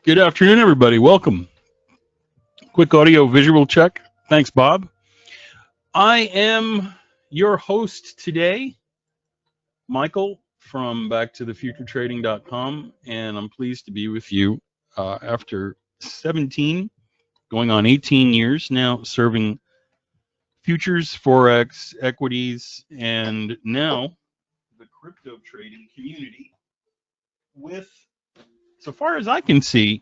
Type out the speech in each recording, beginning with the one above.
Good afternoon, everybody. Welcome. Quick audio visual check. Thanks, Bob. I am your host today, Michael from backtothefuturetrading.com, and I'm pleased to be with you after 17, going on 18 years now, serving futures, forex, equities, and now the crypto trading community with, so far as I can see,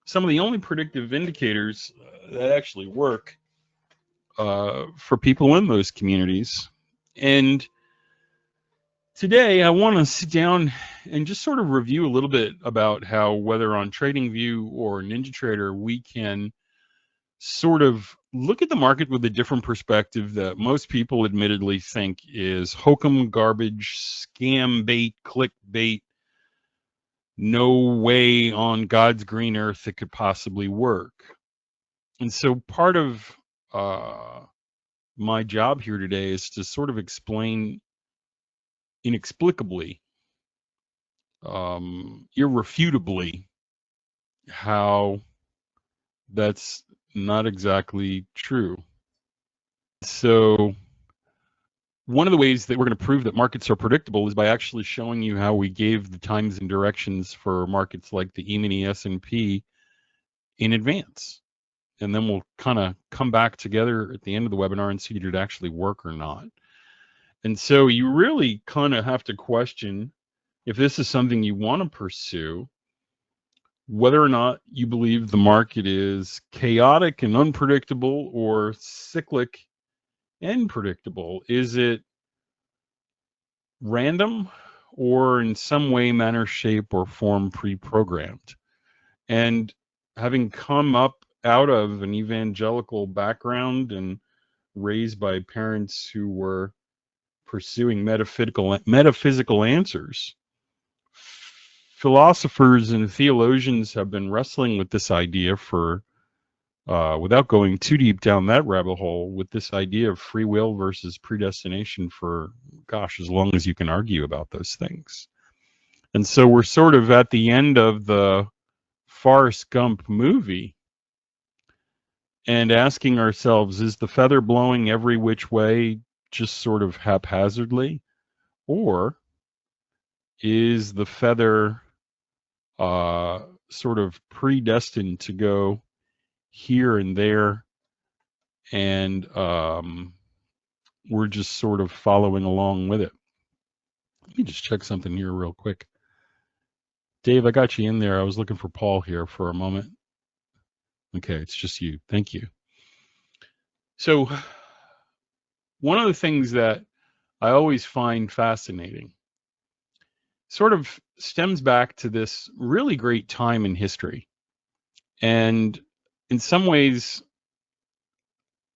some of the only predictive indicators that actually work for people in those communities. And today I want to sit down and just sort of review a little bit about how, whether on TradingView or NinjaTrader, we can sort of look at the market with a different perspective that most people admittedly think is hokum, garbage, scam bait, clickbait. No way on God's green earth it could possibly work. And so part of my job here today is to sort of explain inexplicably, irrefutably, how that's not exactly true. So one of the ways that we're going to prove that markets are predictable is by actually showing you how we gave the times and directions for markets like the E-mini S&P in advance. And then we'll kind of come back together at the end of the webinar and see did it actually work or not. And so you really kind of have to question, if this is something you want to pursue, whether or not you believe the market is chaotic and unpredictable or cyclic and predictable. Is it random or in some way, manner, shape, or form pre-programmed? And having come up out of an evangelical background and raised by parents who were pursuing metaphysical answers, philosophers and theologians have been wrestling with this idea for, without going too deep down that rabbit hole, with this idea of free will versus predestination for, gosh, as long as you can argue about those things. And so we're sort of at the end of the Forrest Gump movie and asking ourselves, is the feather blowing every which way just sort of haphazardly? Or is the feather sort of predestined to go here and there, and we're just sort of following along with it? Let me just check something here real quick. Dave, I got you in there. I was looking for Paul here for a moment. Okay, it's just you. Thank you. So one of the things that I always find fascinating sort of stems back to this really great time in history. And in some ways,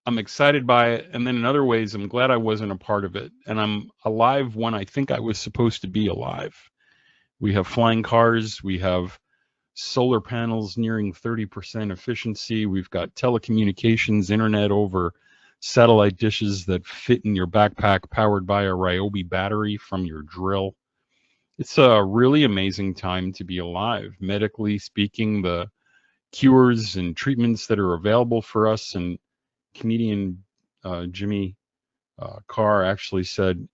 I'm excited by it. And then in other ways, I'm glad I wasn't a part of it. And I'm alive when I think I was supposed to be alive. We have flying cars. We have solar panels nearing 30% efficiency. We've got telecommunications, internet over satellite dishes that fit in your backpack, powered by a Ryobi battery from your drill. It's a really amazing time to be alive. Medically speaking, the cures and treatments that are available for us, and comedian Jimmy Carr actually said,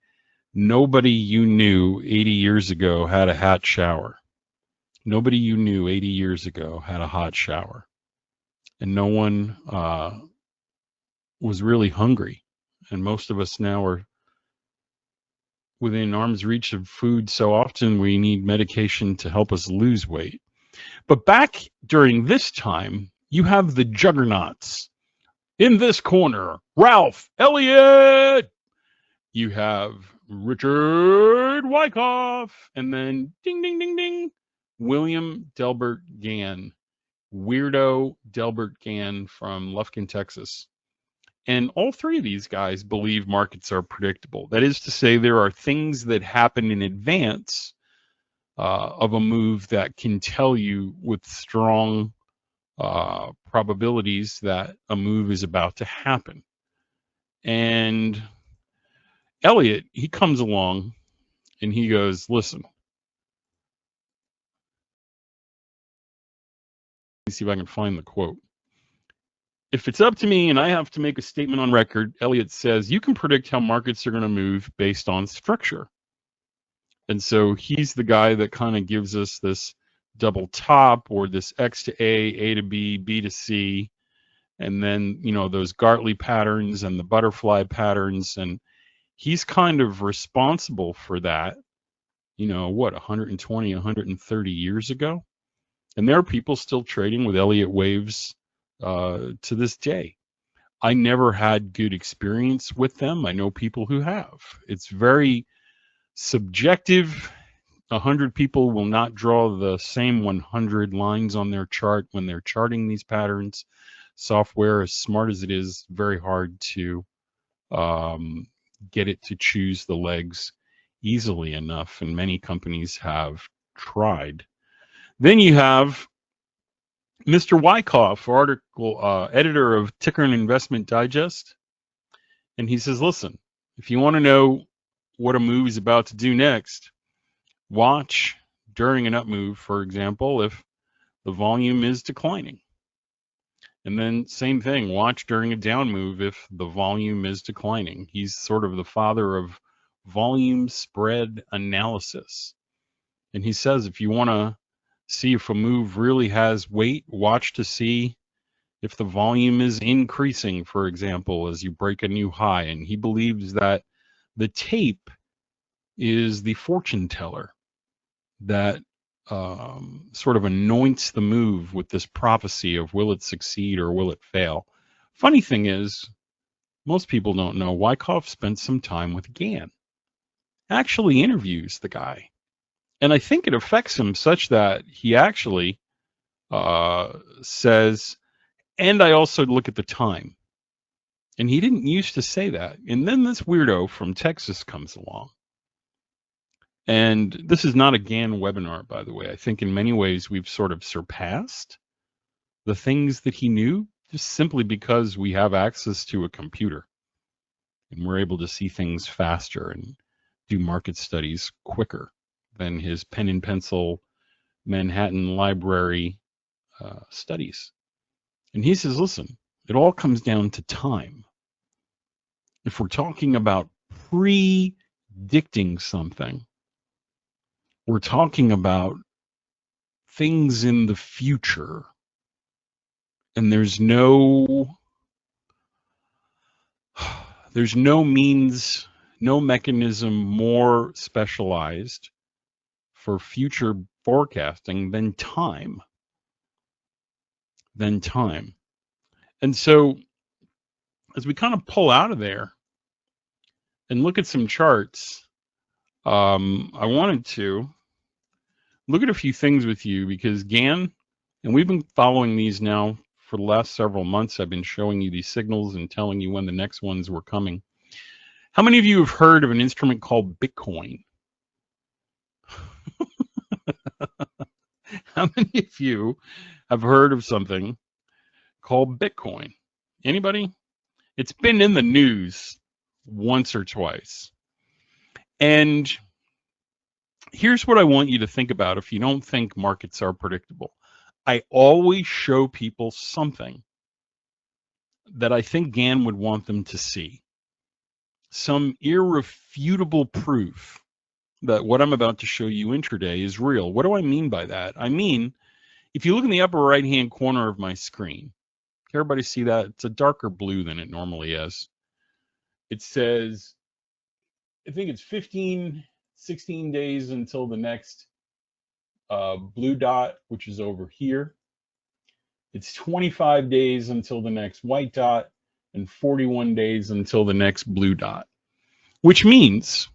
nobody you knew 80 years ago had a hot shower. Nobody you knew 80 years ago had a hot shower. And no one was really hungry. And most of us now are within arm's reach of food so often we need medication to help us lose weight. But back during this time, you have the juggernauts. In this corner, Ralph Elliott. You have Richard Wyckoff. And then ding, ding, ding, ding, William Delbert Gann, weirdo Delbert Gann from Lufkin, Texas. And all three of these guys believe markets are predictable. That is to say, there are things that happen in advance of a move that can tell you with strong probabilities that a move is about to happen. And Elliot, he comes along and he goes, listen, let me see if I can find the quote. If it's up to me and I have to make a statement on record, Elliot says, you can predict how markets are going to move based on structure. And so he's the guy that kind of gives us this double top or this X to A to B, B to C, and then, you know, those Gartley patterns and the butterfly patterns. And he's kind of responsible for that, you know, what, 120, 130 years ago? And there are people still trading with Elliott waves to this day. I never had good experience with them. I know people who have. It's very subjective. 100 people will not draw the same 100 lines on their chart when they're charting these patterns. Software, as smart as it is, very hard to get it to choose the legs easily enough, and many companies have tried. Then you have Mr. Wyckoff, article editor of Ticker and Investment Digest, and he says, listen, if you want to know what a move is about to do next, watch during an up move, for example, if the volume is declining. And then same thing, watch during a down move if the volume is declining. He's sort of the father of volume spread analysis. And he says if you want to see if a move really has weight, watch to see if the volume is increasing, for example, as you break a new high. And he believes that the tape is the fortune teller that sort of anoints the move with this prophecy of will it succeed or will it fail. Funny thing is, most people don't know Wyckoff spent some time with Gann, actually interviews the guy. And I think it affects him such that he actually says, and I also look at the time. And he didn't used to say that. And then this weirdo from Texas comes along. And this is not a Gann webinar, by the way. I think in many ways we've sort of surpassed the things that he knew, just simply because we have access to a computer and we're able to see things faster and do market studies quicker than his pen and pencil Manhattan library studies. And he says, listen, it all comes down to time. If we're talking about predicting something, we're talking about things in the future, and there's no means, no mechanism more specialized for future forecasting than time. And so as we kind of pull out of there and look at some charts, I wanted to look at a few things with you because Gann, and we've been following these now for the last several months. I've been showing you these signals and telling you when the next ones were coming. How many of you have heard of an instrument called Bitcoin? How many of you have heard of something called Bitcoin? Anybody? It's been in the news once or twice. And here's what I want you to think about if you don't think markets are predictable. I always show people something that I think Gann would want them to see. Some irrefutable proof that what I'm about to show you intraday is real. What do I mean by that? I mean, if you look in the upper right-hand corner of my screen, can everybody see that? It's a darker blue than it normally is. It says, I think it's 16 days until the next blue dot, which is over here. It's 25 days until the next white dot and 41 days until the next blue dot, which means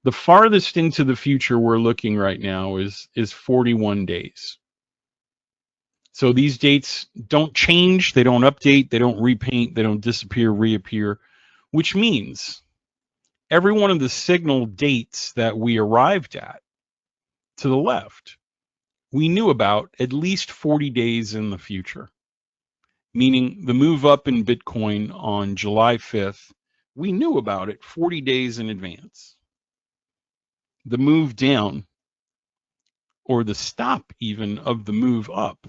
The farthest into the future we're looking right now is 41 days. So these dates don't change, they don't update, they don't repaint, they don't disappear, reappear, which means every one of the signal dates that we arrived at to the left, we knew about at least 40 days in the future. Meaning the move up in Bitcoin on July 5th, we knew about it 40 days in advance. The move down, or the stop even of the move up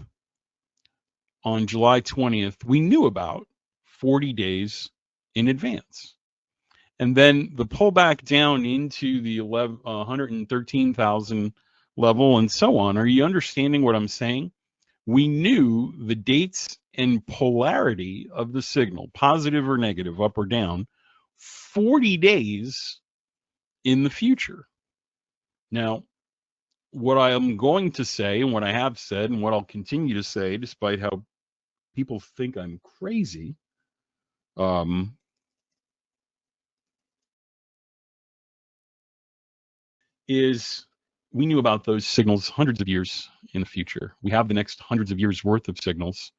on July 20th, we knew about 40 days in advance. And then the pullback down into the 113,000 level and so on. Are you understanding what I'm saying? We knew the dates and polarity of the signal, positive or negative, up or down, 40 days in the future. Now, what I am going to say and what I have said and what I'll continue to say, despite how people think I'm crazy, is we knew about those signals hundreds of years in the future. We have the next hundreds of years worth of signals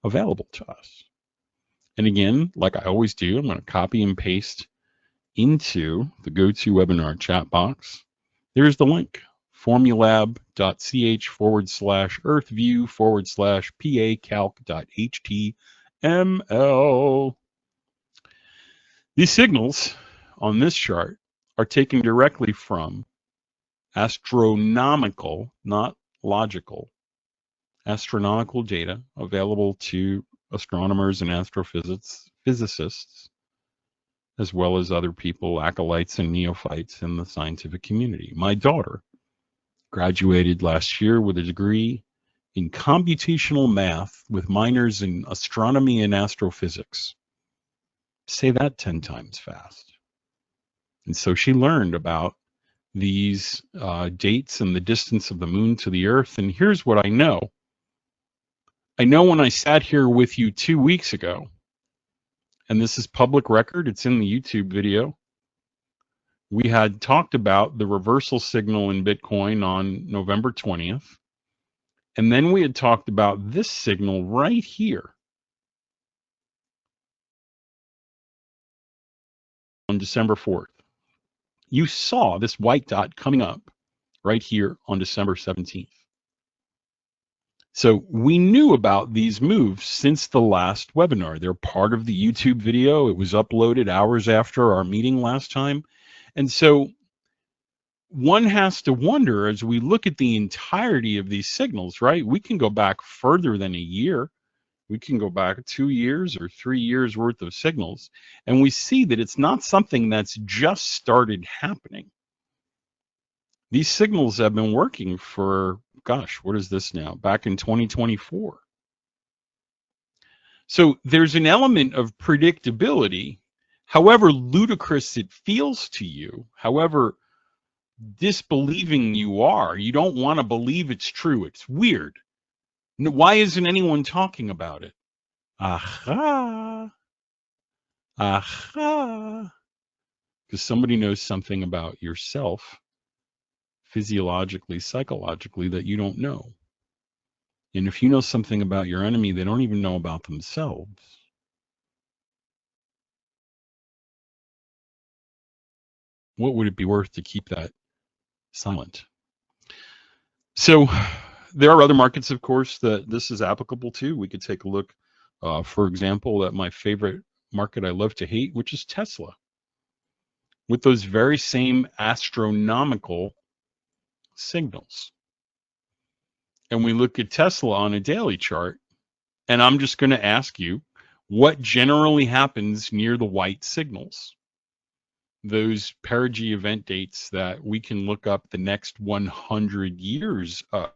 available to us. And again, like I always do, I'm going to copy and paste into the GoToWebinar chat box. There's the link, formulab.ch/earthview/pacalc.html. These signals on this chart are taken directly from astronomical, not logical, astronomical data available to astronomers and astrophysicists, as well as other people, acolytes and neophytes in the scientific community. My daughter graduated last year with a degree in computational math with minors in astronomy and astrophysics. Say that 10 times fast. And so she learned about these dates and the distance of the moon to the earth. And here's what I know. I know when I sat here with you 2 weeks ago, and this is public record, it's in the YouTube video, we had talked about the reversal signal in Bitcoin on November 20th. And then we had talked about this signal right here on December 4th. You saw this white dot coming up right here on December 17th. So we knew about these moves since the last webinar. They're part of the YouTube video. It was uploaded hours after our meeting last time. And so one has to wonder, as we look at the entirety of these signals, right? We can go back further than a year. We can go back 2 years or 3 years worth of signals. And we see that it's not something that's just started happening. These signals have been working for, gosh, what is this now? Back in 2024. So there's an element of predictability, however ludicrous it feels to you, however disbelieving you are. You don't want to believe it's true. It's weird. Why isn't anyone talking about it? Aha. Aha. Because somebody knows something about yourself, physiologically, psychologically, that you don't know. And if you know something about your enemy, they don't even know about themselves. What would it be worth to keep that silent? So there are other markets, of course, that this is applicable to. We could take a look, for example, at my favorite market I love to hate, which is Tesla. With those very same astronomical signals. And we look at Tesla on a daily chart, and I'm just going to ask you, what generally happens near the white signals? Those perigee event dates that we can look up the next 100 years up.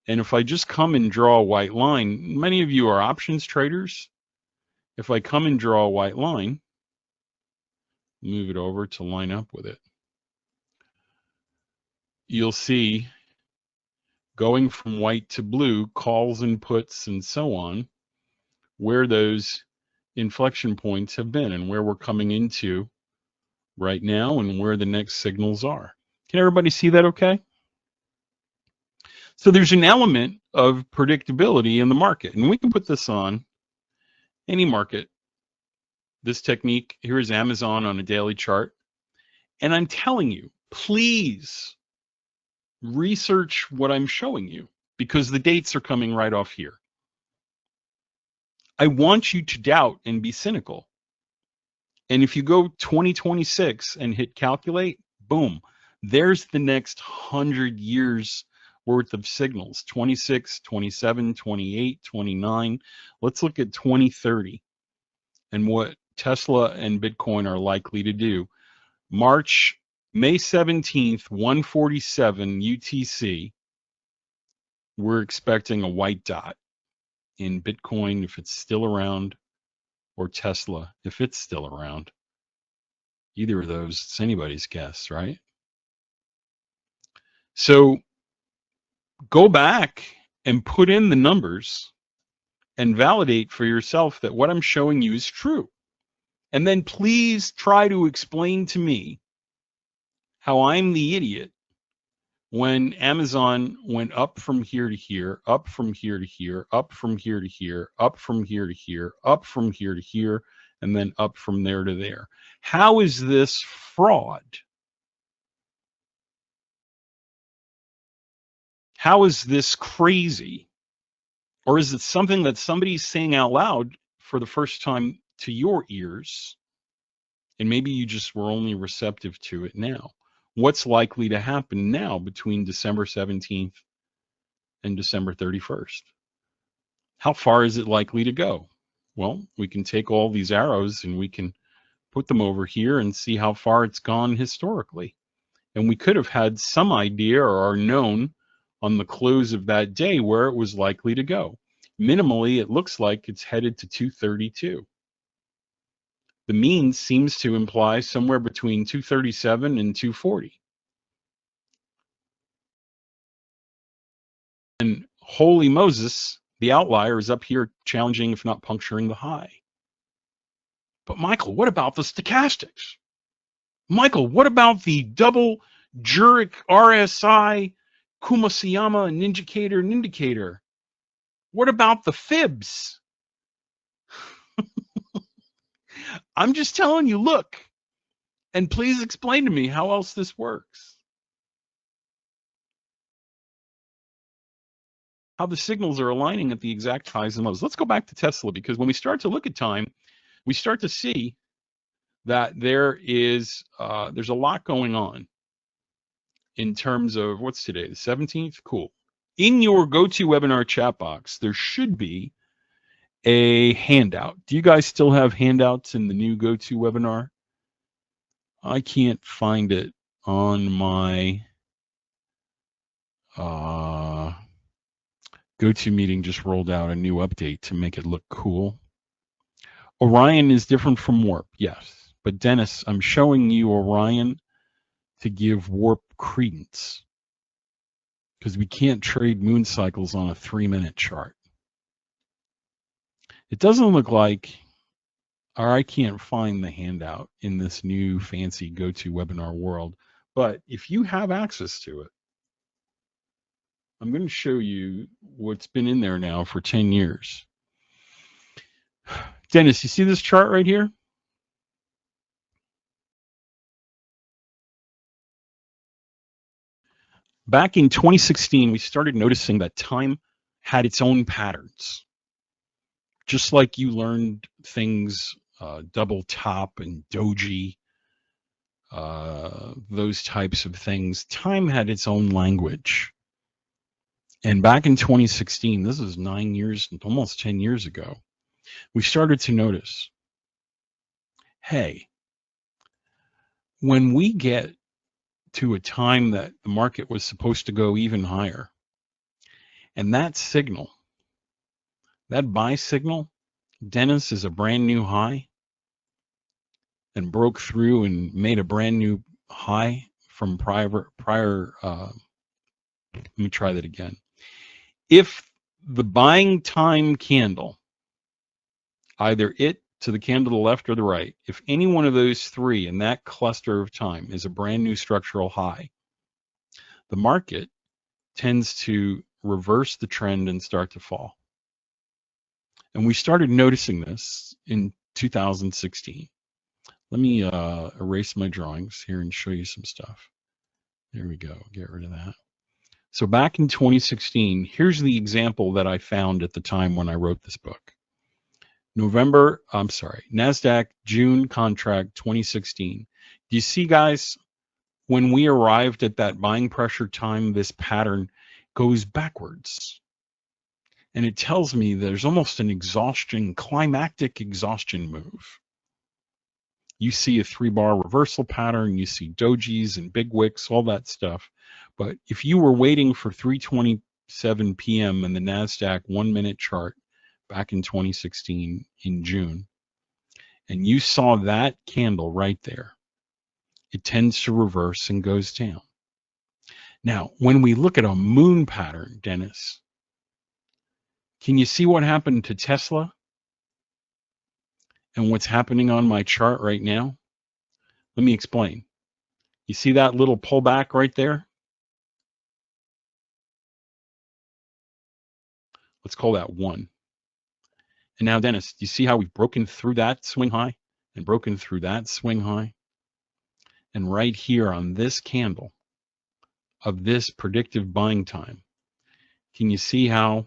And if I just come and draw a white line, many of you are options traders. If I come and draw a white line, move it over to line up with it, you'll see going from white to blue, calls and puts and so on, where those inflection points have been and where we're coming into right now and where the next signals are. Can everybody see that okay? So there's an element of predictability in the market, and we can put this on any market. This technique, here is Amazon on a daily chart. And I'm telling you, please research what I'm showing you because the dates are coming right off here. I want you to doubt and be cynical. And if you go 2026 and hit calculate, boom, there's the next 100 years worth of signals, 26, 27, 28, 29. Let's look at 2030 and what Tesla and Bitcoin are likely to do. May 17th, 147 UTC, we're expecting a white dot in Bitcoin if it's still around, or Tesla if it's still around. Either of those, it's anybody's guess, right? So go back and put in the numbers and validate for yourself that what I'm showing you is true. And then please try to explain to me how I'm the idiot when Amazon went up from here to here, up from here to here, up from here to here, up from here to here, up from here to here, and then up from there to there. How is this fraud? How is this crazy? Or is it something that somebody's saying out loud for the first time to your ears, and maybe you just were only receptive to it now? What's likely to happen now between December 17th and December 31st? How far is it likely to go? Well, we can take all these arrows and we can put them over here and see how far it's gone historically. And we could have had some idea or are known on the close of that day where it was likely to go. Minimally, it looks like it's headed to 232. The mean seems to imply somewhere between 237 and 240. And holy Moses, the outlier is up here challenging, if not puncturing the high. But Michael, what about the stochastics? Michael, what about the double Jurek RSI, Kumasiyama, and indicator? What about the fibs? I'm just telling you, look, and please explain to me how else this works. How the signals are aligning at the exact highs and lows. Let's go back to Tesla, because when we start to look at time, we start to see that there's a lot going on in terms of what's today, the 17th? Cool. In your GoToWebinar chat box, there should be a handout. Do you guys still have handouts in the new GoToWebinar? I can't find it on my GoToMeeting. Just rolled out a new update to make it look cool. Orion is different from Warp, yes. But Dennis, I'm showing you Orion to give Warp credence, because we can't trade moon cycles on a 3-minute chart. It doesn't look like, or I can't find the handout in this new fancy GoToWebinar world, but if you have access to it, I'm going to show you what's been in there now for 10 years. Dennis, you see this chart right here? Back in 2016, we started noticing that time had its own patterns. Just like you learned things, double top and doji, those types of things, time had its own language. And back in 2016, this is 9 years, almost 10 years ago, we started to notice, hey, when we get to a time that the market was supposed to go even higher, and that signal, that buy signal, Dennis, is a brand new high and broke through and made a brand new high from prior let me try that again. If the buying time candle, either it to the candle to the left or the right, if any one of those three in that cluster of time is a brand new structural high, the market tends to reverse the trend and start to fall. And we started noticing this in 2016. Let me erase my drawings here and show you some stuff. There we go. Get rid of that. So back in 2016, here's the example that I found at the time when I wrote this book. NASDAQ June contract 2016. Do you see, guys, when we arrived at that buying pressure time, this pattern goes backwards. And it tells me there's almost an exhaustion, climactic exhaustion move. You see a 3-bar reversal pattern, you see dojis and big wicks, all that stuff. But if you were waiting for 3:27 p.m. in the NASDAQ 1-minute chart back in 2016 in June, and you saw that candle right there, it tends to reverse and goes down. Now, when we look at a moon pattern, Dennis, can you see what happened to Tesla and what's happening on my chart right now? Let me explain. You see that little pullback right there? Let's call that 1. And now, Dennis, do you see how we've broken through that swing high and broken through that swing high? And right here on this candle of this predictive buying time, can you see how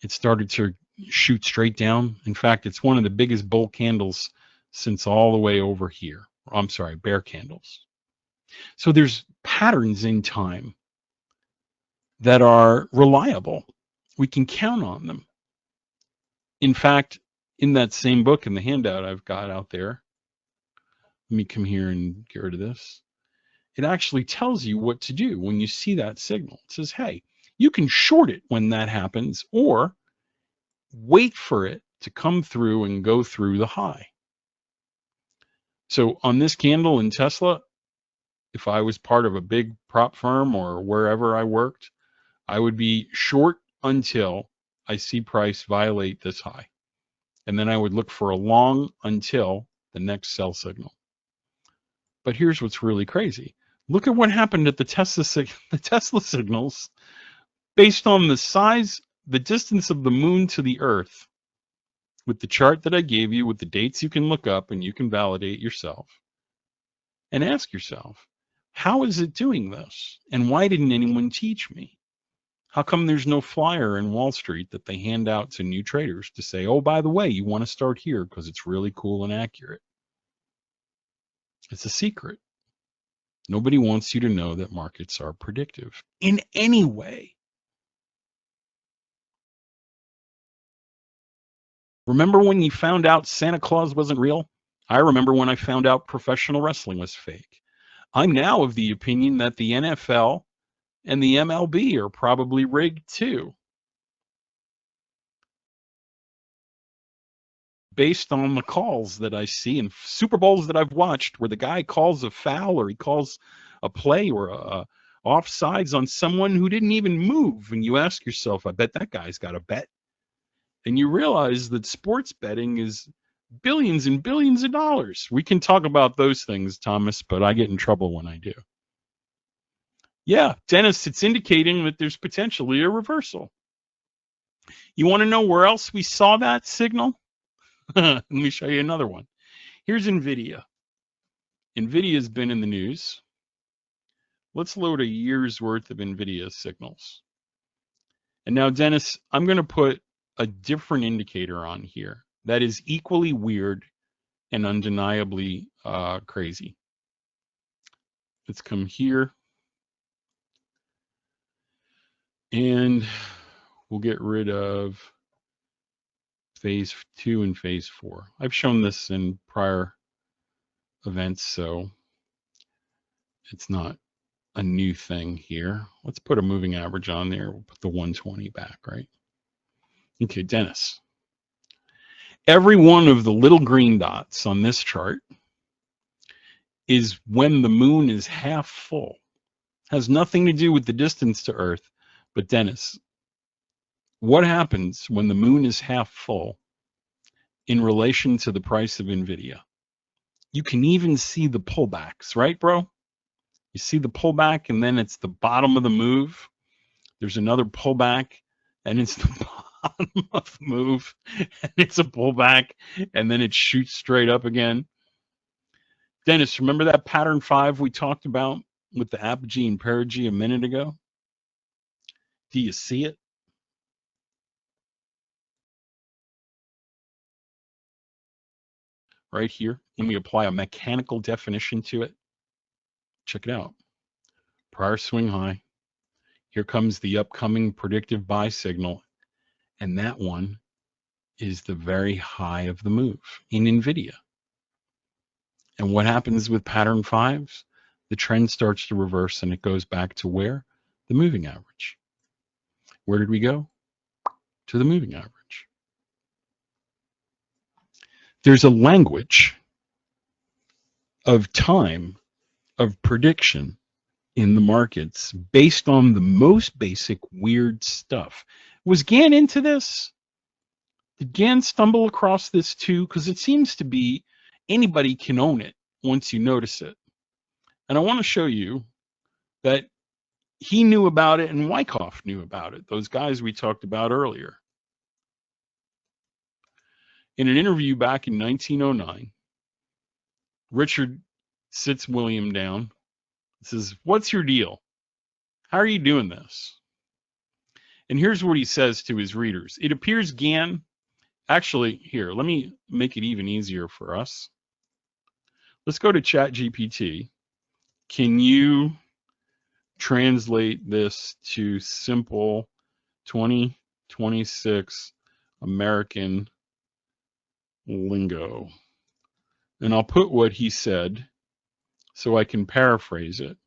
it started to shoot straight down? In fact, it's one of the biggest bull candles since all the way over here. I'm sorry, bear candles. So there's patterns in time that are reliable. We can count on them. In fact, in that same book, in the handout I've got out there, let me come here and get rid of this. It actually tells you what to do when you see that signal. It says, hey, you can short it when that happens, or wait for it to come through and go through the high. So on this candle in Tesla, if I was part of a big prop firm or wherever I worked, I would be short until I see price violate this high. And then I would look for a long until the next sell signal. But here's what's really crazy. Look at what happened at the Tesla signals based on the size, the distance of the moon to the earth, with the chart that I gave you, with the dates you can look up and you can validate yourself. And ask yourself, how is it doing this? And why didn't anyone teach me? How come there's no flyer in Wall Street that they hand out to new traders to say, oh, by the way, you want to start here because it's really cool and accurate? It's a secret. Nobody wants you to know that markets are predictive in any way. Remember when you found out Santa Claus wasn't real? I remember when I found out professional wrestling was fake. I'm now of the opinion that the NFL and the MLB are probably rigged too, based on the calls that I see in Super Bowls that I've watched, where the guy calls a foul or he calls a play or a offsides on someone who didn't even move, and you ask yourself, I bet that guy's got a bet. And you realize that sports betting is billions and billions of dollars. We can talk about those things, Thomas, but I get in trouble when I do. Yeah, Dennis, it's indicating that there's potentially a reversal. You want to know where else we saw that signal? Let me show you another one. Here's NVIDIA. NVIDIA's been in the news. Let's load a year's worth of NVIDIA signals. And now, Dennis, I'm going to put a different indicator on here that is equally weird and undeniably crazy. Let's come here. And we'll get rid of phase 2 and phase 4. I've shown this in prior events, so it's not a new thing here. Let's put a moving average on there. We'll put the 120 back, right? Okay, Dennis. Every one of the little green dots on this chart is when the moon is half full. Has nothing to do with the distance to Earth. But Dennis, what happens when the moon is half full in relation to the price of NVIDIA. You can even see the pullbacks, right, bro? You see the pullback, and then it's the bottom of the move. There's another pullback, and it's the bottom of the move, and it's a pullback, and then it shoots straight up again. Dennis, remember that pattern 5 we talked about with the apogee and perigee a minute ago? Do you see it? Right here, when we apply a mechanical definition to it. Check it out. Prior swing high. Here comes the upcoming predictive buy signal, and that one is the very high of the move in NVIDIA. And what happens with pattern 5s? The trend starts to reverse, and it goes back to where? The moving average. Where did we go? To the moving average. There's a language of time, of prediction in the markets based on the most basic weird stuff. Was Gann into this? Did Gann stumble across this too? Because it seems to be anybody can own it once you notice it. And I want to show you that he knew about it and Wyckoff knew about it, those guys we talked about earlier. In an interview back in 1909, Richard sits William down and says, "What's your deal? How are you doing this?" And here's what he says to his readers. It appears Gann, actually, here, let me make it even easier for us. Let's go to ChatGPT. Can you translate this to simple 2026 American lingo? And I'll put what he said so I can paraphrase it.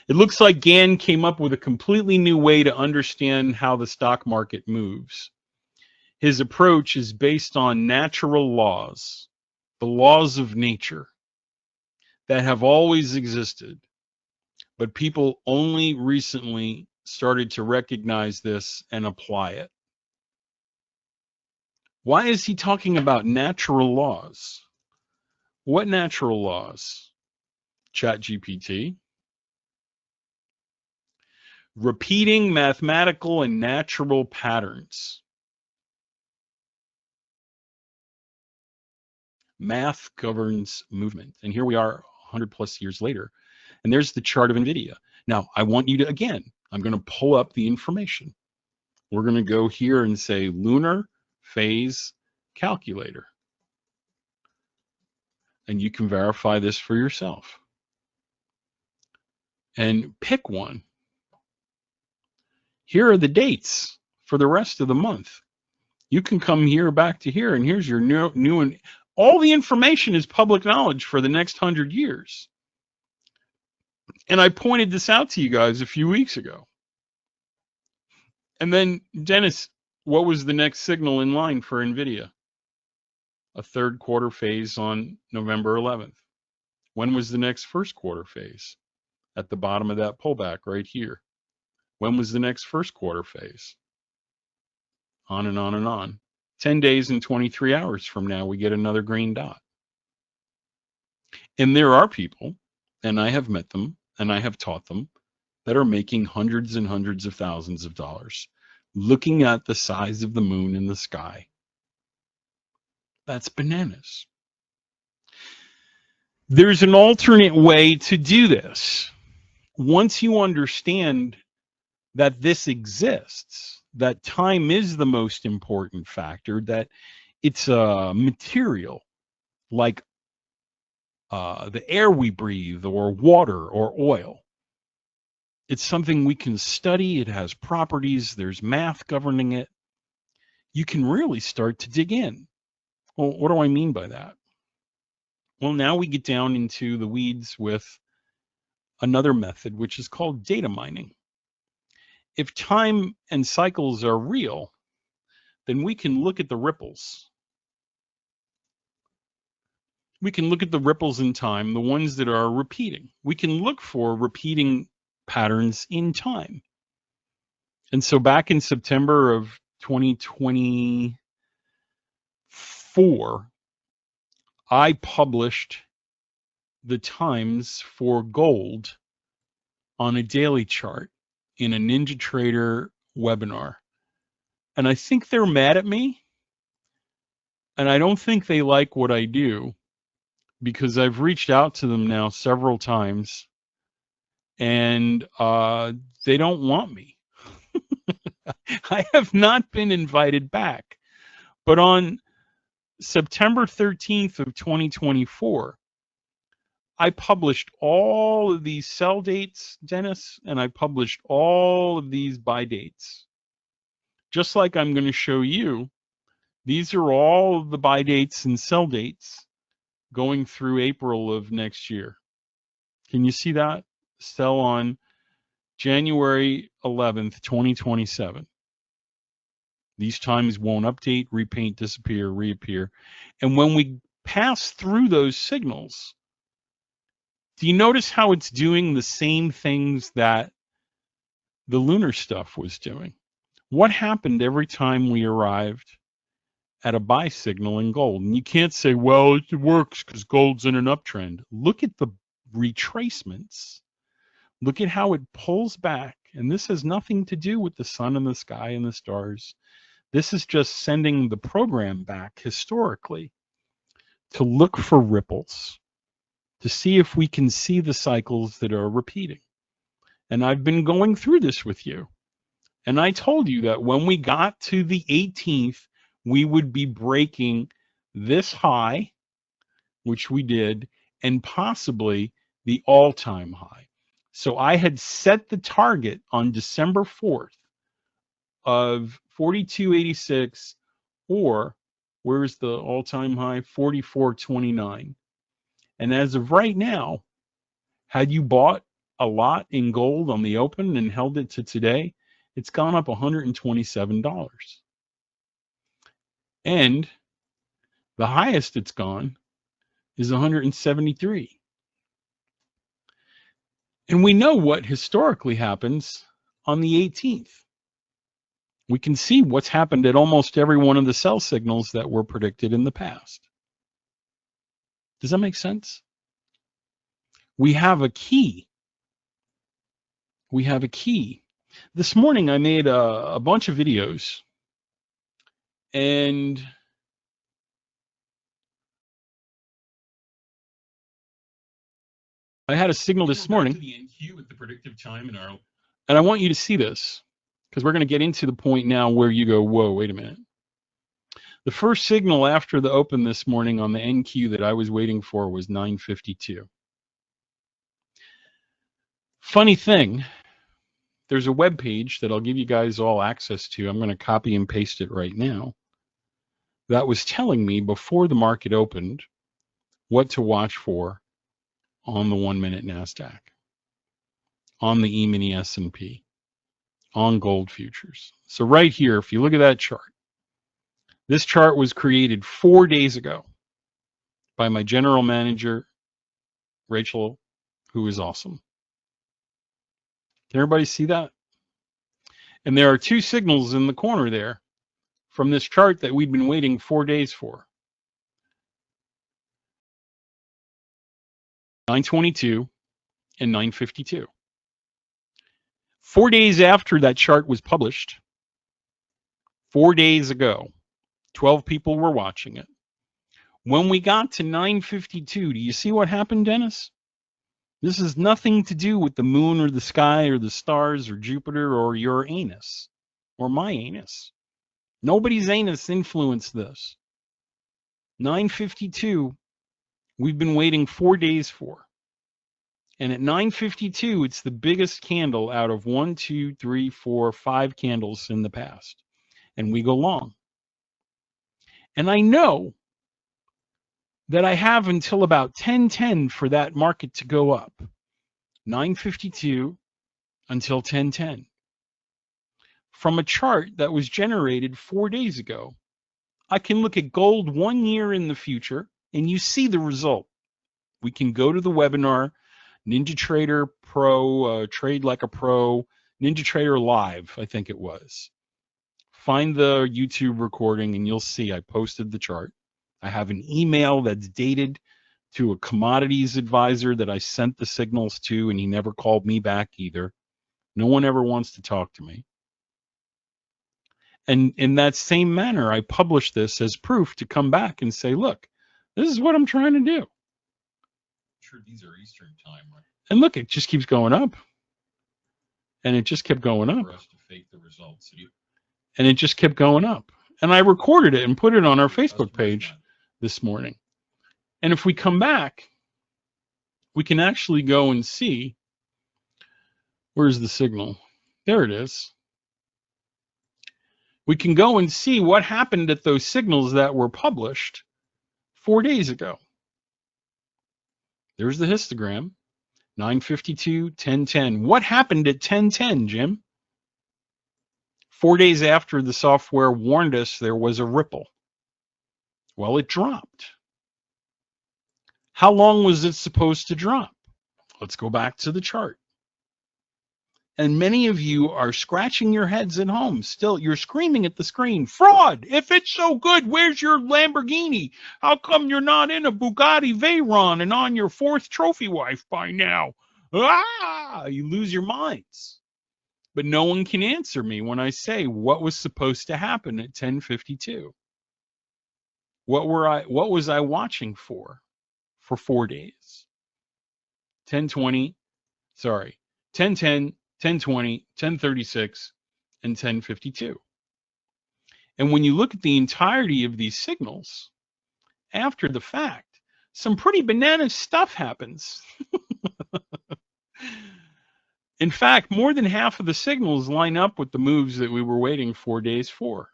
It looks like Gann came up with a completely new way to understand how the stock market moves. His approach is based on natural laws, the laws of nature that have always existed, but people only recently started to recognize this and apply it. Why is he talking about natural laws? What natural laws? ChatGPT. Repeating mathematical and natural patterns. Math governs movement. And here we are 100 plus years later. And there's the chart of NVIDIA. Now, I want you to, again, I'm going to pull up the information. We're going to go here and say Lunar phase calculator. And you can verify this for yourself. And pick one. Here are the dates for the rest of the month. You can come here back to here, and here's your new and all the information is public knowledge for the next 100 years. And I pointed this out to you guys a few weeks ago. And then, Dennis, what was the next signal in line for NVIDIA? A third quarter phase on November 11th. When was the next first quarter phase? At the bottom of that pullback right here. When was the next first quarter phase? On and on and on. 10 days and 23 hours from now, we get another green dot. And there are people, and I have met them, and I have taught them, that are making hundreds and hundreds of thousands of dollars looking at the size of the moon in the sky. That's bananas. There's an alternate way to do this. Once you understand that this exists, that time is the most important factor, that it's a material like the air we breathe or water or oil. It's something we can study. It has properties. There's math governing it. You can really start to dig in. Well, what do I mean by that? Well, now we get down into the weeds with another method, which is called data mining. If time and cycles are real, then we can look at the ripples. We can look at the ripples in time, the ones that are repeating. We can look for repeating patterns in time. And so back in September of 2020, 4, I published the times for gold on a daily chart in a NinjaTrader webinar. And I think they're mad at me. And I don't think they like what I do, because I've reached out to them now several times, and they don't want me. I have not been invited back. But on September 13th of 2024, I published all of these sell dates, Dennis, and I published all of these buy dates. Just like I'm going to show you, these are all of the buy dates and sell dates going through April of next year. Can you see that? Sell on January 11th, 2027. These times won't update, repaint, disappear, reappear. And when we pass through those signals, do you notice how it's doing the same things that the lunar stuff was doing? What happened every time we arrived at a buy signal in gold? And you can't say, well, it works because gold's in an uptrend. Look at the retracements. Look at how it pulls back. And this has nothing to do with the sun and the sky and the stars. This is just sending the program back historically to look for ripples, to see if we can see the cycles that are repeating. And I've been going through this with you. And I told you that when we got to the 18th, we would be breaking this high, which we did, and possibly the all-time high. So I had set the target on December 4th of 42.86, or where's the all-time high? 44.29. And as of right now, had you bought a lot in gold on the open and held it to today, it's gone up $127. And the highest it's gone is 173. And we know what historically happens on the 18th. We can see what's happened at almost every one of the sell signals that were predicted in the past. Does that make sense? We have a key. We have a key. This morning I made a bunch of videos, and I had a signal this morning. The NQ at the predictive time in our, and I want you to see this, because we're going to get into the point now where you go, whoa, wait a minute. The first signal after the open this morning on the NQ that I was waiting for was 952. Funny thing, there's a web page that I'll give you guys all access to. I'm going to copy and paste it right now. That was telling me before the market opened what to watch for on the 1-minute NASDAQ, on the E-mini S&P, on gold futures. So right here, if you look at that chart, this chart was created 4 days ago by my general manager, Rachel, who is awesome. Can everybody see that? And there are two signals in the corner there from this chart that we'd been waiting 4 days for. 922 and 952. 4 days after that chart was published, 4 days ago, 12 people were watching it. When we got to 952, do you see what happened, Dennis? This has nothing to do with the moon or the sky or the stars or Jupiter or your anus or my anus. Nobody's anus influenced this. 952, we've been waiting 4 days for. And at 952, it's the biggest candle out of 1, 2, 3, 4, 5 candles in the past. And we go long. And I know that I have until about 10:10 for that market to go up. 952 until 10:10. From a chart that was generated 4 days ago, I can look at gold 1 year in the future, and you see the result. We can go to the webinar, NinjaTrader Pro, Trade Like a Pro, NinjaTrader Live, I think it was. Find the YouTube recording, and you'll see I posted the chart. I have an email that's dated to a commodities advisor that I sent the signals to, and he never called me back either. No one ever wants to talk to me. And in that same manner, I publish this as proof to come back and say, look, this is what I'm trying to do. Sure, these are Eastern time, right? And look, it just keeps going up. And it just kept going up. For us to fake the results. And it just kept going up. And I recorded it and put it on our Facebook page this morning. And if we come back, we can actually go and see, where's the signal? There it is. We can go and see what happened at those signals that were published 4 days ago. There's the histogram, 9:52, 10:10. What happened at 10:10, Jim? 4 days after the software warned us there was a ripple. Well, it dropped. How long was it supposed to drop? Let's go back to the chart. And many of you are scratching your heads at home. Still, you're screaming at the screen, fraud! If it's so good, where's your Lamborghini? How come you're not in a Bugatti Veyron and on your 4th trophy wife by now? Ah! You lose your minds. But no one can answer me when I say what was supposed to happen at 10:52. What was I watching for 4 days? 10:20, sorry, 10:10, 10:20, 10:36, and 10:52. And when you look at the entirety of these signals, after the fact, some pretty banana stuff happens. In fact, more than half of the signals line up with the moves that we were waiting 4 days for.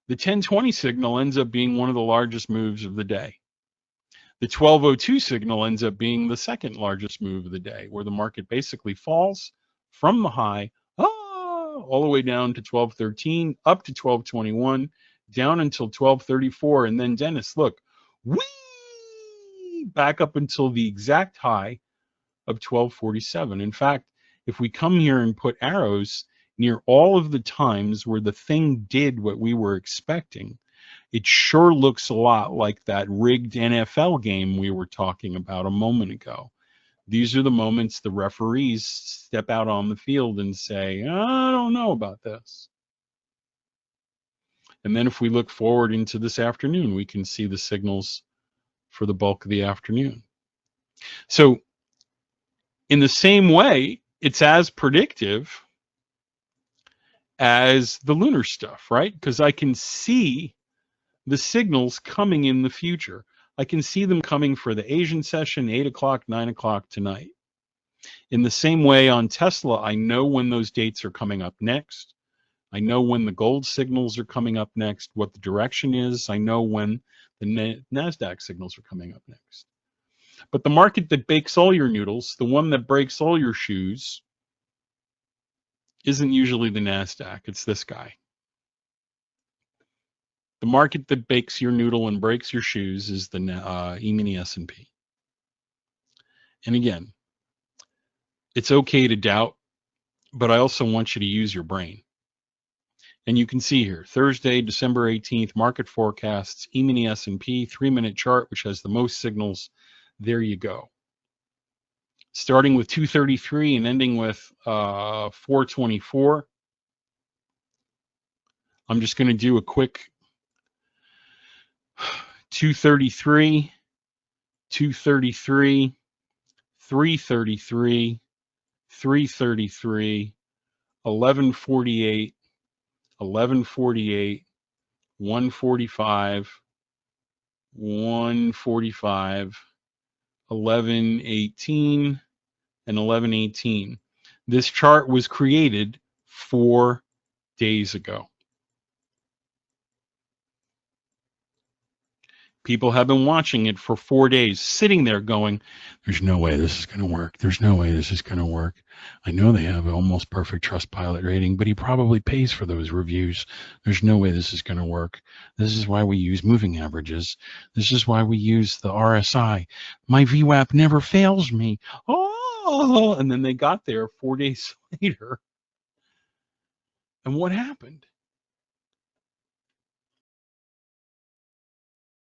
The 10:20 signal ends up being one of the largest moves of the day. The 12:02 signal ends up being the second largest move of the day, where the market basically falls from the high all the way down to 12:13, up to 12:21, down until 12:34, and then Dennis, look, whee, back up until the exact high of 12:47. In fact, if we come here and put arrows near all of the times where the thing did what we were expecting, it sure looks a lot like that rigged NFL game we were talking about a moment ago. These are the moments the referees step out on the field and say, I don't know about this. And then if we look forward into this afternoon, we can see the signals for the bulk of the afternoon. So in the same way, it's as predictive as the lunar stuff, right? Because I can see the signals coming in the future. I can see them coming for the Asian session, 8 o'clock, 9 o'clock tonight. In the same way on Tesla, I know when those dates are coming up next. I know when the gold signals are coming up next, what the direction is. I know when the NASDAQ signals are coming up next. But the market that bakes all your noodles, the one that breaks all your shoes, isn't usually the NASDAQ. It's this guy. The market that bakes your noodle and breaks your shoes is the E-mini S&P. And again, it's okay to doubt, but I also want you to use your brain. And you can see here, Thursday, December 18th, market forecasts, E-mini S&P, 3-minute chart, which has the most signals. There you go. Starting with 233 and ending with 424. I'm just going to do a quick 233, 233, 333, 333, 1148, 1148, 145, 145, 1118, and 1118. This chart was created 4 days ago. People have been watching it for 4 days, sitting there going, there's no way this is going to work. There's no way this is going to work. I know they have an almost perfect Trustpilot rating, but he probably pays for those reviews. There's no way this is going to work. This is why we use moving averages. This is why we use the RSI. My VWAP never fails me. Oh, and then they got there 4 days later. And what happened?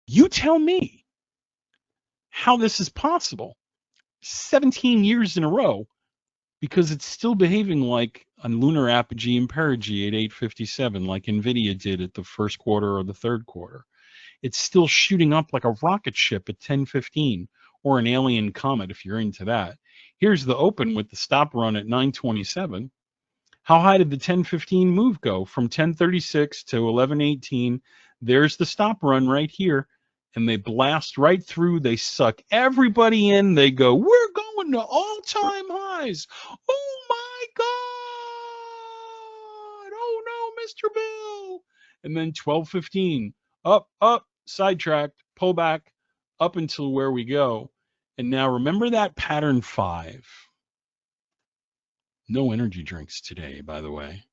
You tell me how this is possible 17 years in a row, because it's still behaving like a lunar apogee and perigee at 8:57, like NVIDIA did at the first quarter or the third quarter. It's still shooting up like a rocket ship at 10:15, or an alien comet if you're into that. Here's the open with the stop run at 9:27. How high did the 10:15 move go? From 10:36 to 11:18. There's the stop run right here. And they blast right through. They suck everybody in. They go, we're going to all-time highs. Oh my God. Oh no, Mr. Bill. And then 12:15, up, sidetracked, pull back, up until where we go. And now remember that pattern 5. No energy drinks today, by the way.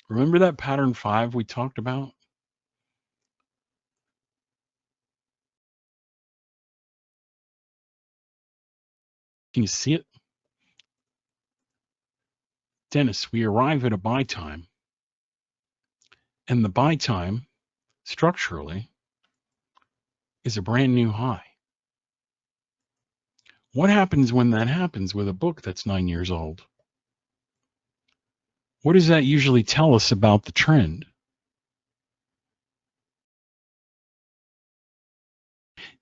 Remember that pattern 5 we talked about? Can you see it? Dennis, we arrive at a buy time. And the buy time, structurally, is a brand new high. What happens when that happens with a book that's 9 years old? What does that usually tell us about the trend?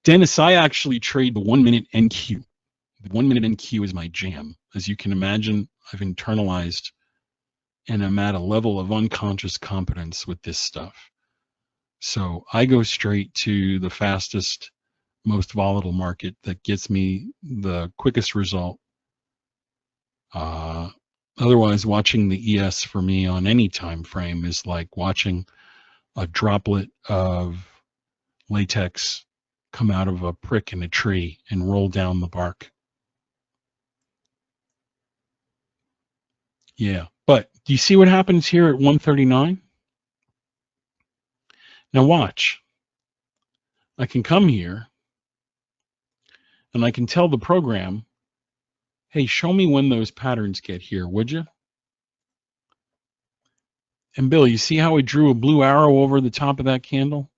Dennis, I actually trade the 1 minute NQ. The 1 minute NQ is my jam. As you can imagine, I've internalized and I'm at a level of unconscious competence with this stuff. So I go straight to the fastest, most volatile market that gets me the quickest result. Otherwise, watching the ES for me on any time frame is like watching a droplet of latex come out of a prick in a tree and roll down the bark. Yeah, but do you see what happens here at 139? Now watch. I can come here and I can tell the program, hey, show me when those patterns get here, would you? And Bill, you see how I drew a blue arrow over the top of that candle?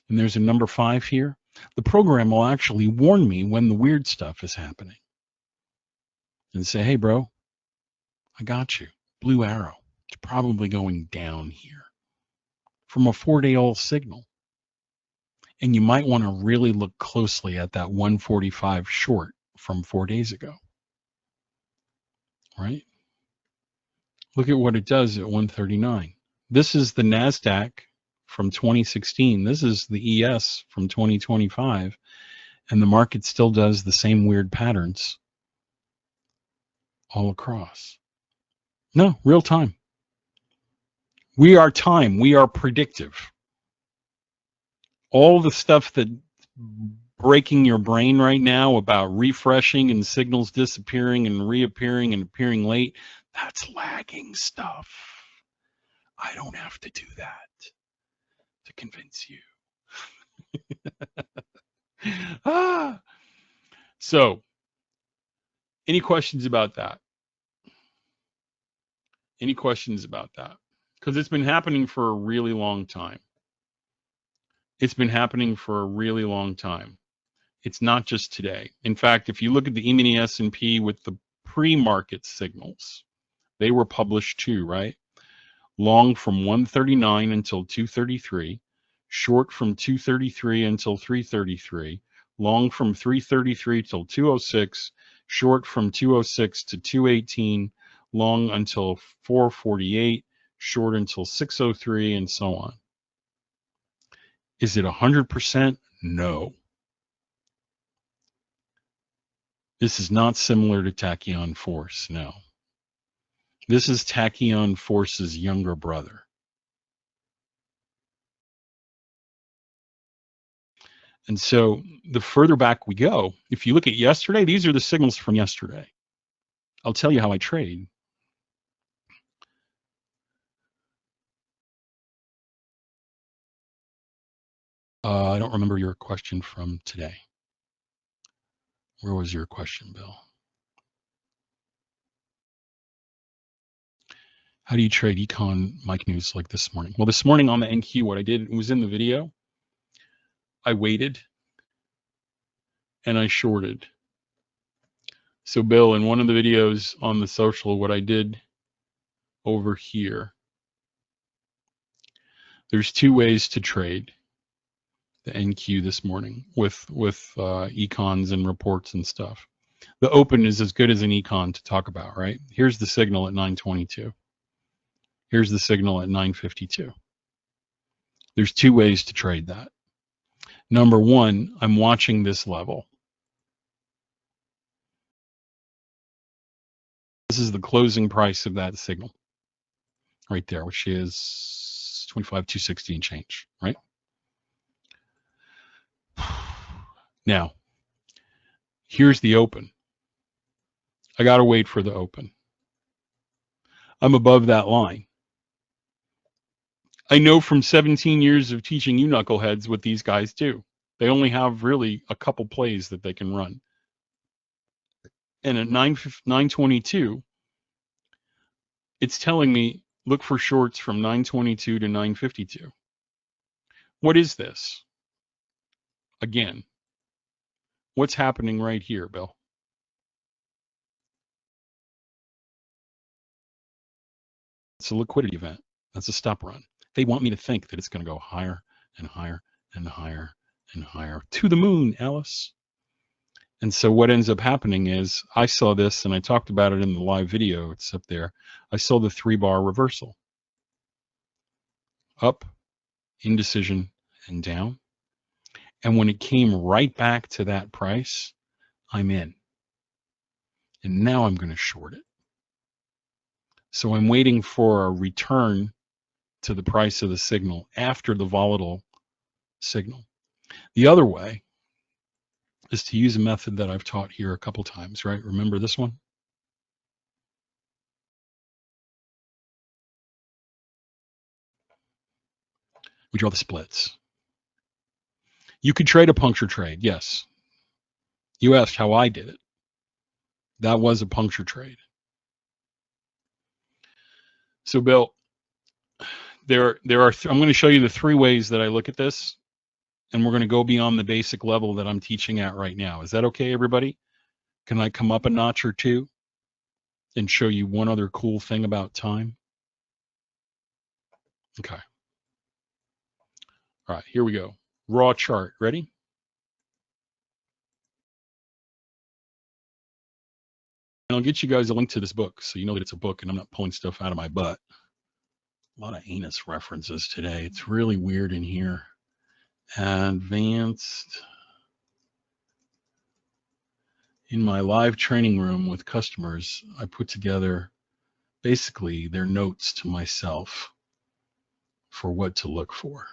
And there's a number 5 here. The program will actually warn me when the weird stuff is happening and say, hey, bro, I got you. Blue arrow. It's probably going down here from a 4-day-old signal. And you might want to really look closely at that 145 short from 4 days ago, right? Look at what it does at 139. This is the NASDAQ from 2016. This is the ES from 2025. And the market still does the same weird patterns all across. No, real time. We are time. We are predictive. All the stuff that breaking your brain right now about refreshing and signals disappearing and reappearing and appearing late, that's lagging stuff. I don't have to do that to convince you. So, any questions about that? Any questions about that? Because it's been happening for a really long time. It's been happening for a really long time. It's not just today. In fact, if you look at the E-mini S&P with the pre-market signals, they were published too, right? Long from 139 until 233, short from 233 until 333, long from 333 till 206, short from 206 to 218, long until 448, short until 603, and so on. Is it 100%? No. This is not similar to tachyon force, no. This is tachyon force's younger brother. And so the further back we go, if you look at yesterday, these are the signals from yesterday. I'll tell you how I trade. I don't remember your question from today. Where was your question, Bill? How do you trade econ Mike News like this morning? Well, this morning on the NQ, what I did was in the video. I waited and I shorted. So Bill, in one of the videos on the social, what I did over here, there's two ways to trade the NQ this morning with econs and reports and stuff. The open is as good as an econ to talk about, right? Here's the signal at 922. Here's the signal at 952. There's two ways to trade that. Number one, I'm watching this level. This is the closing price of that signal right there, which is 25,260 and change, right? Now, here's the open. I got to wait for the open. I'm above that line. I know from 17 years of teaching you knuckleheads what these guys do. They only have really a couple plays that they can run. And at 922, it's telling me look for shorts from 922 to 952. What is this? Again, what's happening right here, Bill? It's a liquidity event. That's a stop run. They want me to think that it's going to go higher and higher and higher and higher to the moon, Alice. And so what ends up happening is I saw this and I talked about it in the live video. It's up there. I saw the 3-bar reversal. Up, indecision, and down. And when it came right back to that price, I'm in. And now I'm going to short it. So I'm waiting for a return to the price of the signal after the volatile signal. The other way is to use a method that I've taught here a couple times, right? Remember this one? We draw the splits. You could trade a puncture trade, yes. You asked how I did it. That was a puncture trade. So Bill, I'm going to show you the three ways that I look at this, and we're going to go beyond the basic level that I'm teaching at right now. Is that okay, everybody? Can I come up a notch or two and show you one other cool thing about time? Okay. All right, here we go. Raw chart. Ready? And I'll get you guys a link to this book so you know that it's a book and I'm not pulling stuff out of my butt. A lot of anus references today. It's really weird in here. Advanced. In my live training room with customers, I put together basically their notes to myself for what to look for.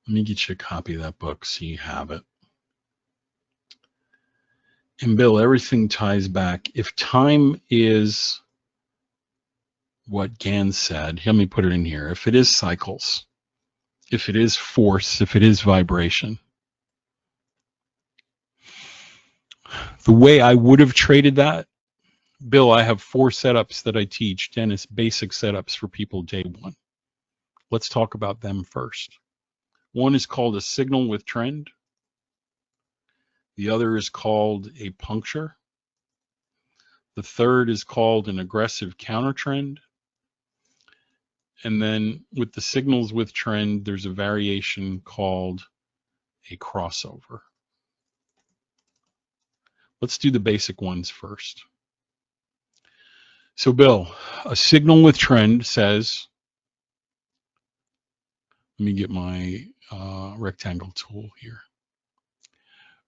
Let me get you a copy of that book so you have it. And Bill, everything ties back. If time is what Gann said, let me put it in here. If it is cycles, if it is force, if it is vibration, the way I would have traded that, Bill, I have 4 setups that I teach, Dennis, basic setups for people day one. Let's talk about them first. One is called a signal with trend. The other is called a puncture. The third is called an aggressive counter trend. And then with the signals with trend, there's a variation called a crossover. Let's do the basic ones first. So Bill, a signal with trend says, let me get my rectangle tool here.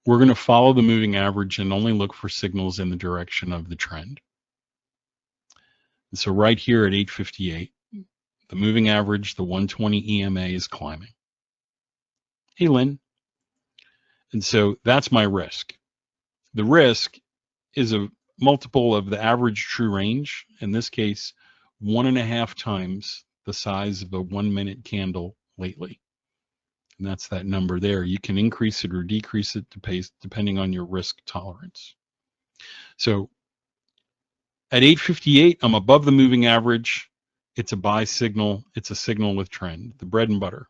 We're going to follow the moving average and only look for signals in the direction of the trend. And so right here at 858, the moving average, the 120 EMA is climbing. Hey, Lynn. And so that's my risk. The risk is a multiple of the average true range, in this case, 1.5 times the size of a 1-minute candle lately. And that's that number there. You can increase it or decrease it depending on your risk tolerance. So at 858, I'm above the moving average. It's a buy signal. It's a signal with trend, the bread and butter.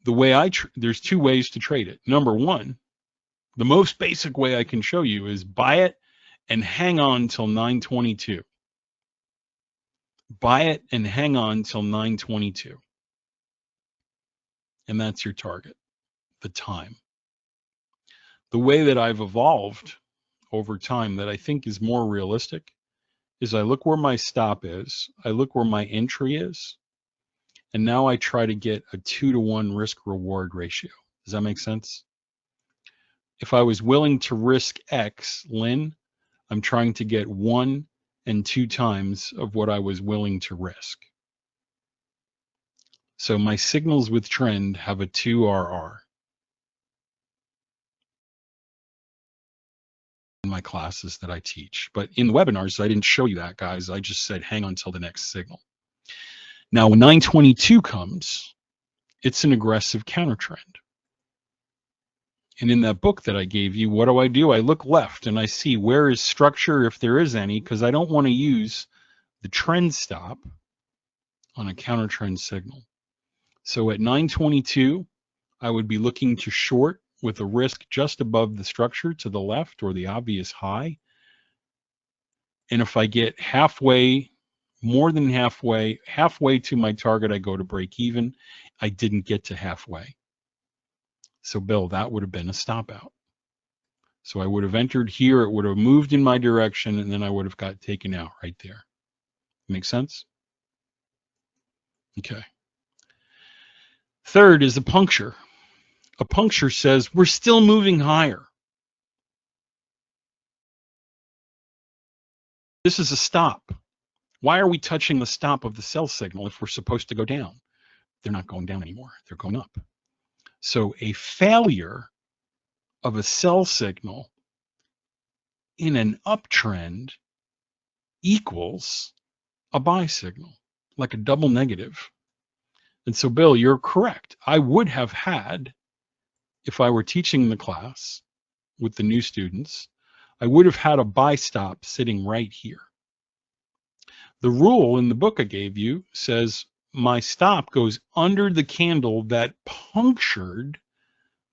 the way there's two ways to trade it. Number one, the most basic way I can show you is buy it and hang on till 922. Buy it and hang on till 922. And that's your target, the time. The way that I've evolved over time that I think is more realistic is I look where my stop is, I look where my entry is, and now I try to get a 2-to-1 risk reward ratio. Does that make sense? If I was willing to risk X, Lynn, I'm trying to get 1 and 2 times of what I was willing to risk. So my signals with trend have a 2RR. In my classes that I teach, but in the webinars, I didn't show you that, guys. I just said, hang on till the next signal. Now, when 922 comes, it's an aggressive counter trend. And in that book that I gave you, what do? I look left and I see where is structure, if there is any, because I don't want to use the trend stop on a counter trend signal. So at 922, I would be looking to short with a risk just above the structure to the left or the obvious high. And if I get halfway, more than halfway to my target, I go to break even. I didn't get to halfway. So Bill, that would have been a stop out. So I would have entered here, it would have moved in my direction, and then I would have got taken out right there. Make sense? Okay. Third is a puncture. A puncture says we're still moving higher. This is a stop. Why are we touching the stop of the sell signal if we're supposed to go down? They're not going down anymore. They're going up. So a failure of a sell signal in an uptrend equals a buy signal, like a double negative. And so, Bill, you're correct. I would have had, if I were teaching the class with the new students, I would have had a buy stop sitting right here. The rule in the book I gave you says my stop goes under the candle that punctured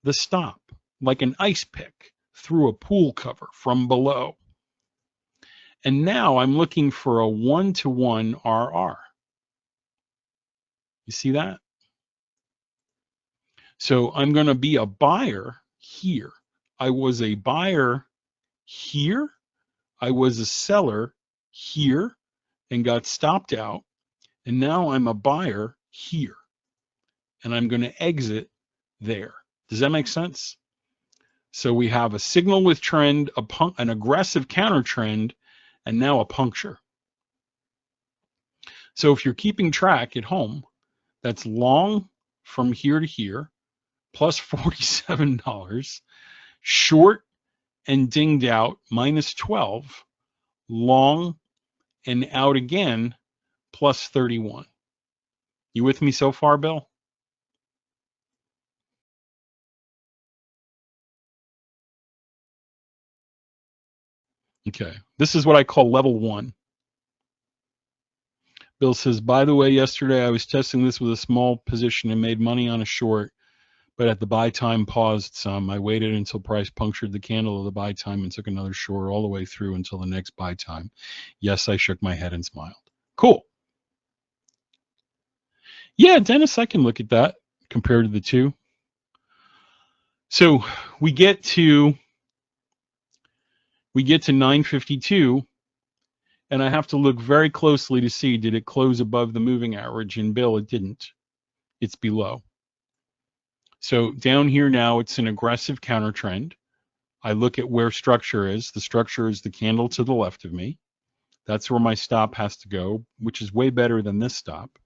the stop, like an ice pick through a pool cover from below. And now I'm looking for a 1-to-1 RR. You see that? So I'm going to be a buyer here. I was a buyer here. I was a seller here and got stopped out. And now I'm a buyer here. And I'm going to exit there. Does that make sense? So we have a signal with trend, an aggressive counter trend, and now a puncture. So if you're keeping track at home, that's long from here to here, plus $47, short and dinged out, minus 12, long and out again, plus 31. You with me so far, Bill? Okay, this is what I call level 1. Bill says, by the way, yesterday I was testing this with a small position and made money on a short, but at the buy time paused some. I waited until price punctured the candle of the buy time and took another short all the way through until the next buy time. Yes, I shook my head and smiled. Cool. Yeah, Dennis, I can look at that compared to the two. So we get to 952, and I have to look very closely to see, did it close above the moving average? And Bill, it didn't. It's below. So down here now, it's an aggressive counter trend. I look at where structure is. The structure is the candle to the left of me. That's where my stop has to go, which is way better than this stop.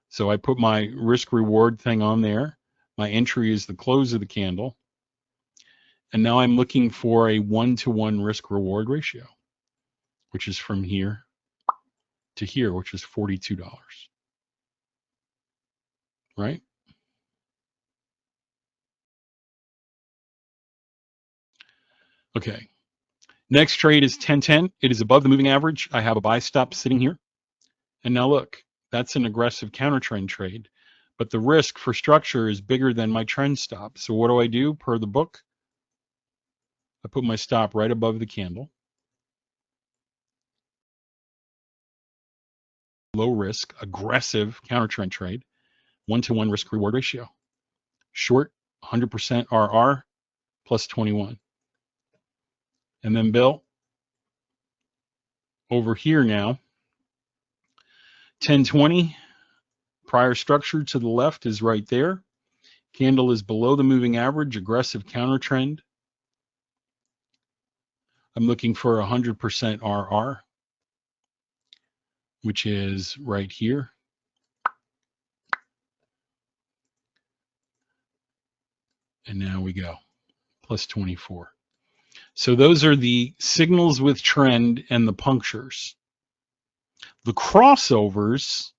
So I put my risk reward thing on there. My entry is the close of the candle. And now I'm looking for a 1-to-1 risk reward ratio, which is from here to here, which is $42. Right? Okay. Next trade is 1010. It is above the moving average. I have a buy stop sitting here. And now look, that's an aggressive counter trend trade. but the risk for structure is bigger than my trend stop. So what do I do per the book? I put my stop right above the candle. Low risk, aggressive counter trend trade, 1-to-1 risk reward ratio. Short, 100% RR plus 21. And then Bill, over here now, 1020, prior structure to the left is right there. Candle is below the moving average, aggressive counter trend. I'm looking for 100% RR, which is right here. And now we go, plus 24. So those are the signals with trend and the punctures. The crossovers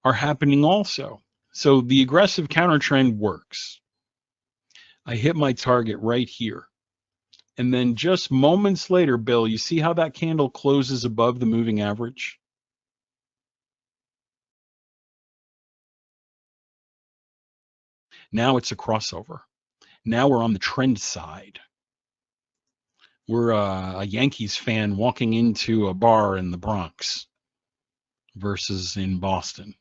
are happening also. So the aggressive counter trend works. I hit my target right here. And then just moments later, Bill, you see how that candle closes above the moving average? Now it's a crossover. Now we're on the trend side. We're a Yankees fan walking into a bar in the Bronx versus in Boston.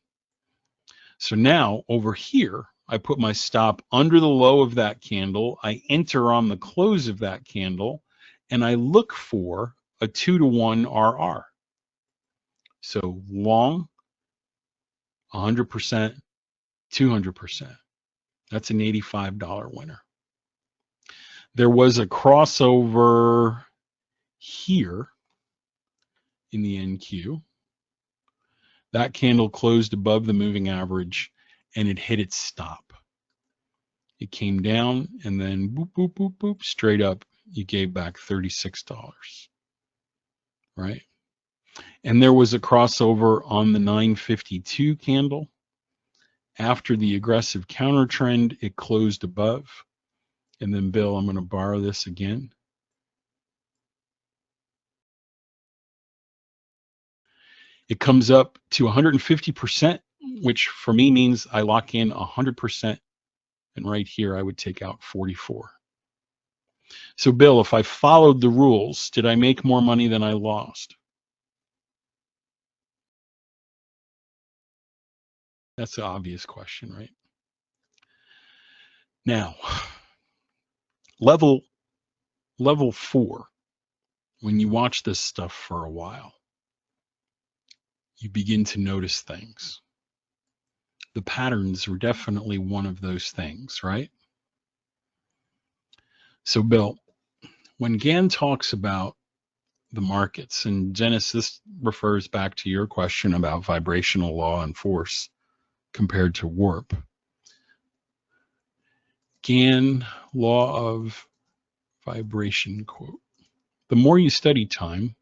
So now over here, I put my stop under the low of that candle. I enter on the close of that candle, and I look for a 2-to-1 RR. So long, 100%, 200%. That's an $85 winner. There was a crossover here in the NQ. That candle closed above the moving average and it hit its stop. It came down and then boop, boop, boop, boop, straight up. You gave back $36, right? And there was a crossover on the 952 candle. After the aggressive counter trend, it closed above. And then, Bill, I'm going to borrow this again. It comes up to 150%, which for me means I lock in 100%. And right here, I would take out 44. So, Bill, if I followed the rules, did I make more money than I lost? That's the obvious question, right? Now, level 4, when you watch this stuff for a while, you begin to notice things. The patterns are definitely one of those things, right? So, Bill, when Gann talks about the markets, and Dennis, this refers back to your question about vibrational law and force compared to warp. Gann, law of vibration quote. The more you study time,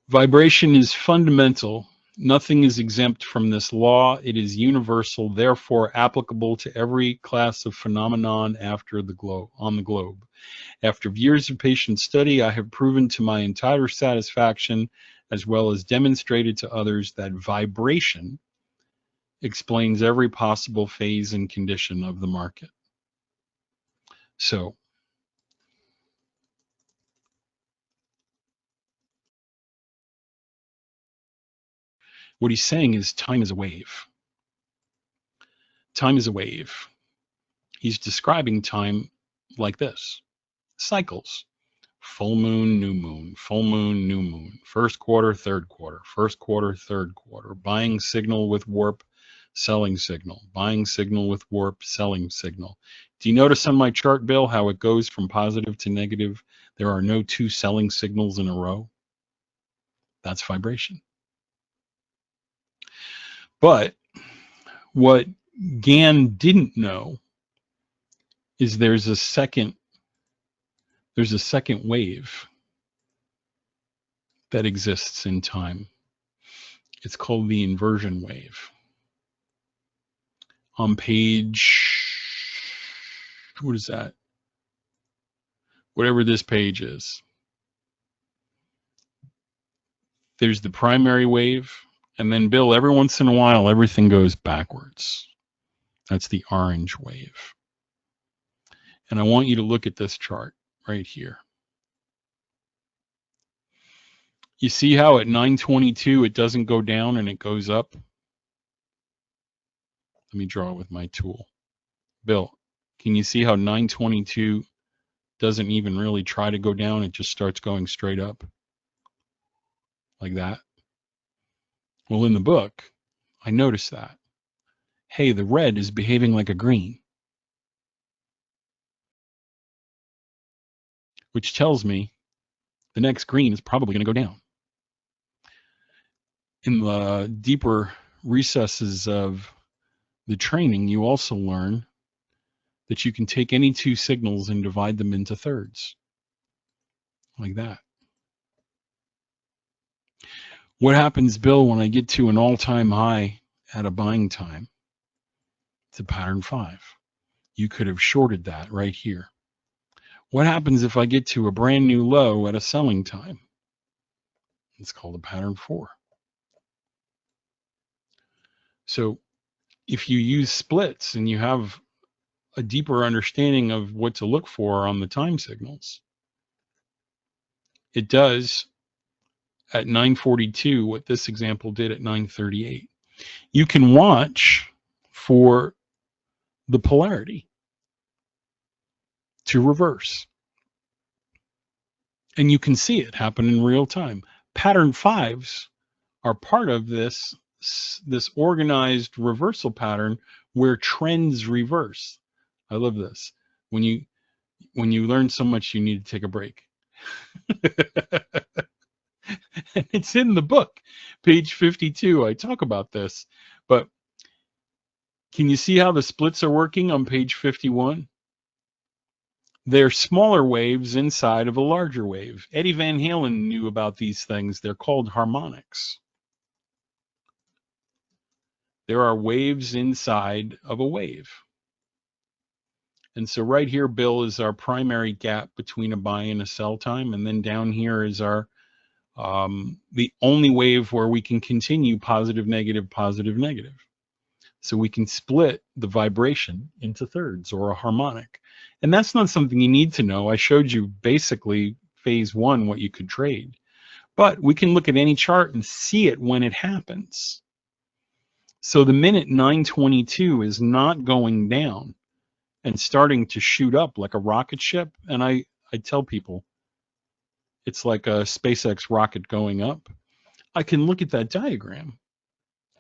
vibration is fundamental. Nothing is exempt from this law. It is universal, therefore applicable to every class of phenomenon on the globe. After years of patient study, I have proven to my entire satisfaction, as well as demonstrated to others, that vibration explains every possible phase and condition of the market. So, what he's saying is time is a wave. Time is a wave. He's describing time like this. Cycles. Full moon, new moon, full moon, new moon, first quarter, third quarter, first quarter, third quarter, buying signal with warp, selling signal, buying signal with warp, selling signal. Do you notice on my chart, Bill, how it goes from positive to negative? There are no two selling signals in a row. That's vibration. But what Gann didn't know is there's a second wave that exists in time. It's called the inversion wave. On page, what is that? Whatever this page is. There's the primary wave And then, Bill, every once in a while, everything goes backwards. That's the orange wave. And I want you to look at this chart right here. You see how at 9:22 it doesn't go down and it goes up? Let me draw it with my tool. Bill, can you see how 9:22 doesn't even really try to go down? It just starts going straight up like that. Well, in the book, I noticed that. Hey, the red is behaving like a green, which tells me the next green is probably going to go down. In the deeper recesses of the training, you also learn that you can take any two signals and divide them into thirds, like that. What happens, Bill, when I get to an all-time high at a buying time? It's a pattern 5. You could have shorted that right here. What happens if I get to a brand new low at a selling time? It's called a pattern 4. So if you use splits and you have a deeper understanding of what to look for on the time signals, it does at 9:42 what this example did at 9:38. You can watch for the polarity to reverse, and you can see it happen in real time. Pattern 5s are part of this organized reversal pattern where trends reverse. I love this. When you learn so much, you need to take a break. And it's in the book, page 52. I talk about this, but can you see how the splits are working on page 51? They're smaller waves inside of a larger wave. Eddie Van Halen knew about these things. They're called harmonics. There are waves inside of a wave. And so right here, Bill, is our primary gap between a buy and a sell time. And then down here is our the only wave where we can continue positive, negative, positive, negative. So we can split the vibration into thirds or a harmonic. And that's not something you need to know. I showed you basically phase 1, what you could trade. But we can look at any chart and see it when it happens. So the minute 9:22 is not going down and starting to shoot up like a rocket ship, and I tell people it's like a SpaceX rocket going up, I can look at that diagram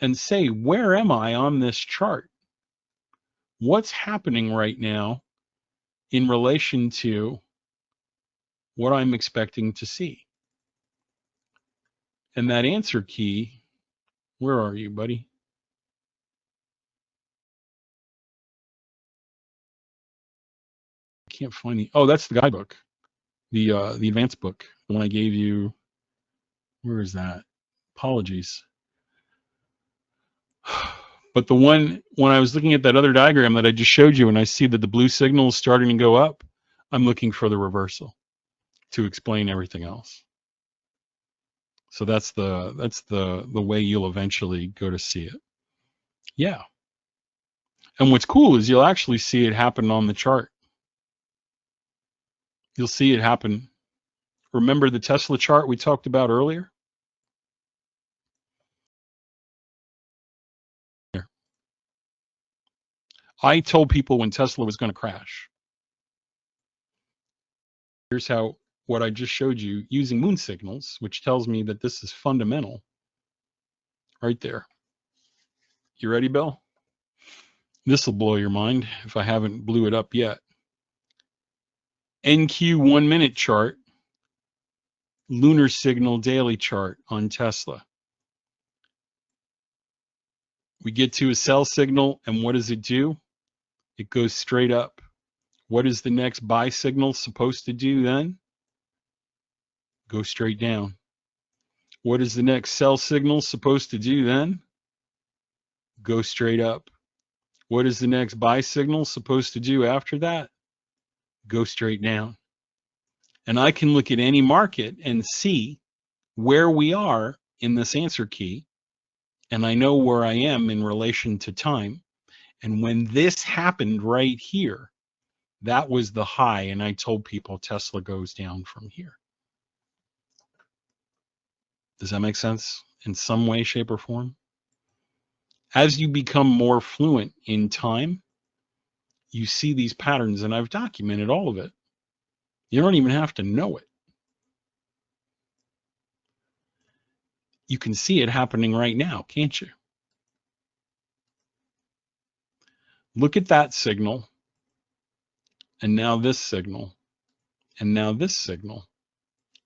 and say, where am I on this chart? What's happening right now in relation to what I'm expecting to see? And that answer key, where are you, buddy? I can't find the, oh, that's the guidebook, the advanced book, the one I gave you. Where is that? Apologies. But the one, when I was looking at that other diagram that I just showed you and I see that the blue signal is starting to go up, I'm looking for the reversal to explain everything else. So that's the way you'll eventually go to see it. Yeah. And what's cool is you'll actually see it happen on the chart. You'll see it happen. Remember the Tesla chart we talked about earlier? Here. I told people when Tesla was going to crash. Here's how, what I just showed you using moon signals, which tells me that this is fundamental. Right there. You ready, Bill? This will blow your mind if I haven't blew it up yet. NQ 1 minute chart, lunar signal daily chart on Tesla. We get to a sell signal, and what does it do? It goes straight up. What is the next buy signal supposed to do then? Go straight down. What is the next sell signal supposed to do then? Go straight up. What is the next buy signal supposed to do after that? Go straight down. And I can look at any market and see where we are in this answer key and I know where I am in relation to time. And when this happened right here, that was the high, and I told people Tesla goes down from here. Does that make sense in some way, shape, or form? As you become more fluent in time, you see these patterns, and I've documented all of it. You don't even have to know it. You can see it happening right now, can't you? Look at that signal, and now this signal, and now this signal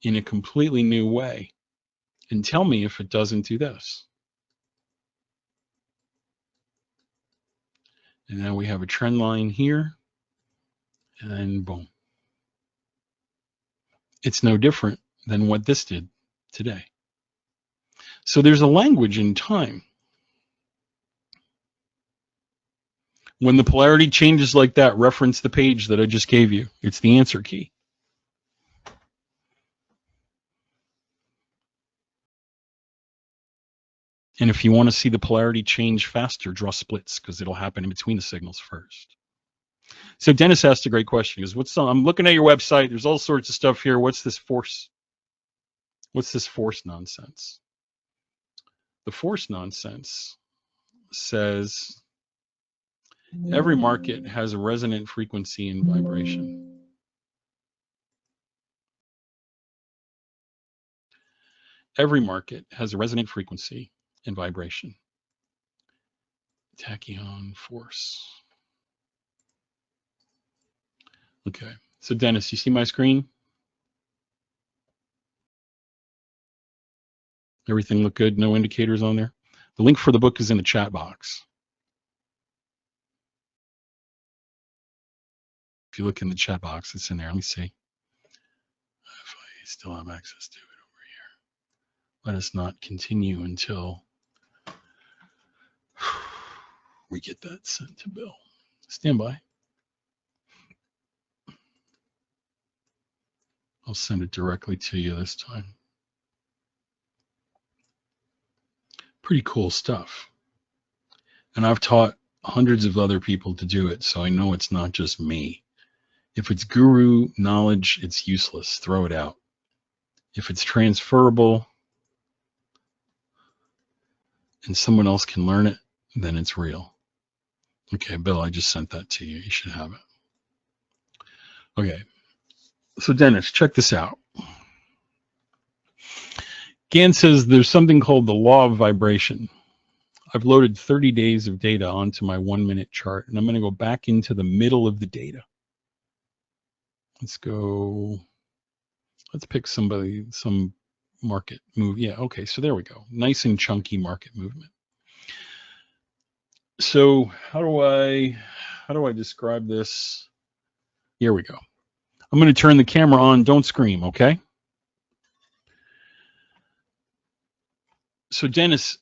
in a completely new way. And tell me if it doesn't do this. And now we have a trend line here, and boom. It's no different than what this did today. So there's a language in time. When the polarity changes like that, reference the page that I just gave you. It's the answer key. And if you want to see the polarity change faster, draw splits, because it'll happen in between the signals first. So Dennis asked a great question. He goes, I'm looking at your website. There's all sorts of stuff here. What's this force? What's this force nonsense? The force nonsense says every market has a resonant frequency and vibration. Every market has a resonant frequency and vibration. Tachyon force. Okay, so Dennis, you see my screen? Everything look good? No indicators on there? The link for the book is in the chat box. If you look in the chat box, it's in there. Let me see if I still have access to it over here. Let us not continue until we get that sent to Bill. Stand by. I'll send it directly to you this time. Pretty cool stuff. And I've taught hundreds of other people to do it, so I know it's not just me. If it's guru knowledge, it's useless. Throw it out. If it's transferable and someone else can learn it, then it's real. Okay, Bill, I just sent that to you. You should have it. Okay, so Dennis, check this out. Gann says there's something called the law of vibration. I've loaded 30 days of data onto my 1 minute chart, and I'm going to go back into the middle of the data. Let's go, let's pick somebody, some market move. Yeah, okay, so there we go. Nice and chunky market movement. So how do I describe this? Here we go. I'm going to turn the camera on. Don't scream, okay? So Dennis,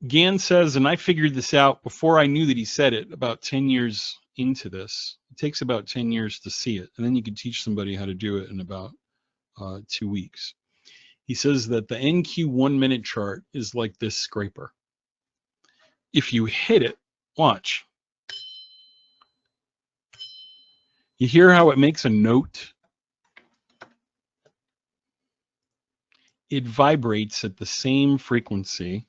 Gann says, and I figured this out before I knew that he said it, about 10 years into this. It takes about 10 years to see it, and then you can teach somebody how to do it in about 2 weeks. He says that the NQ 1 minute chart is like this scraper. If you hit it, watch. You hear how it makes a note? It vibrates at the same frequency.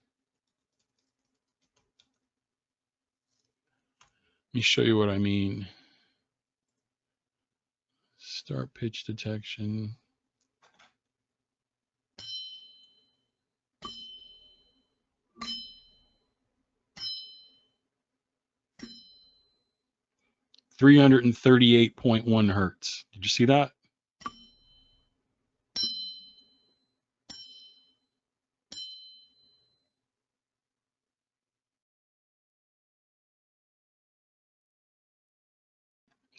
Let me show you what I mean. Start pitch detection. (338.1 hertz). Did you see that?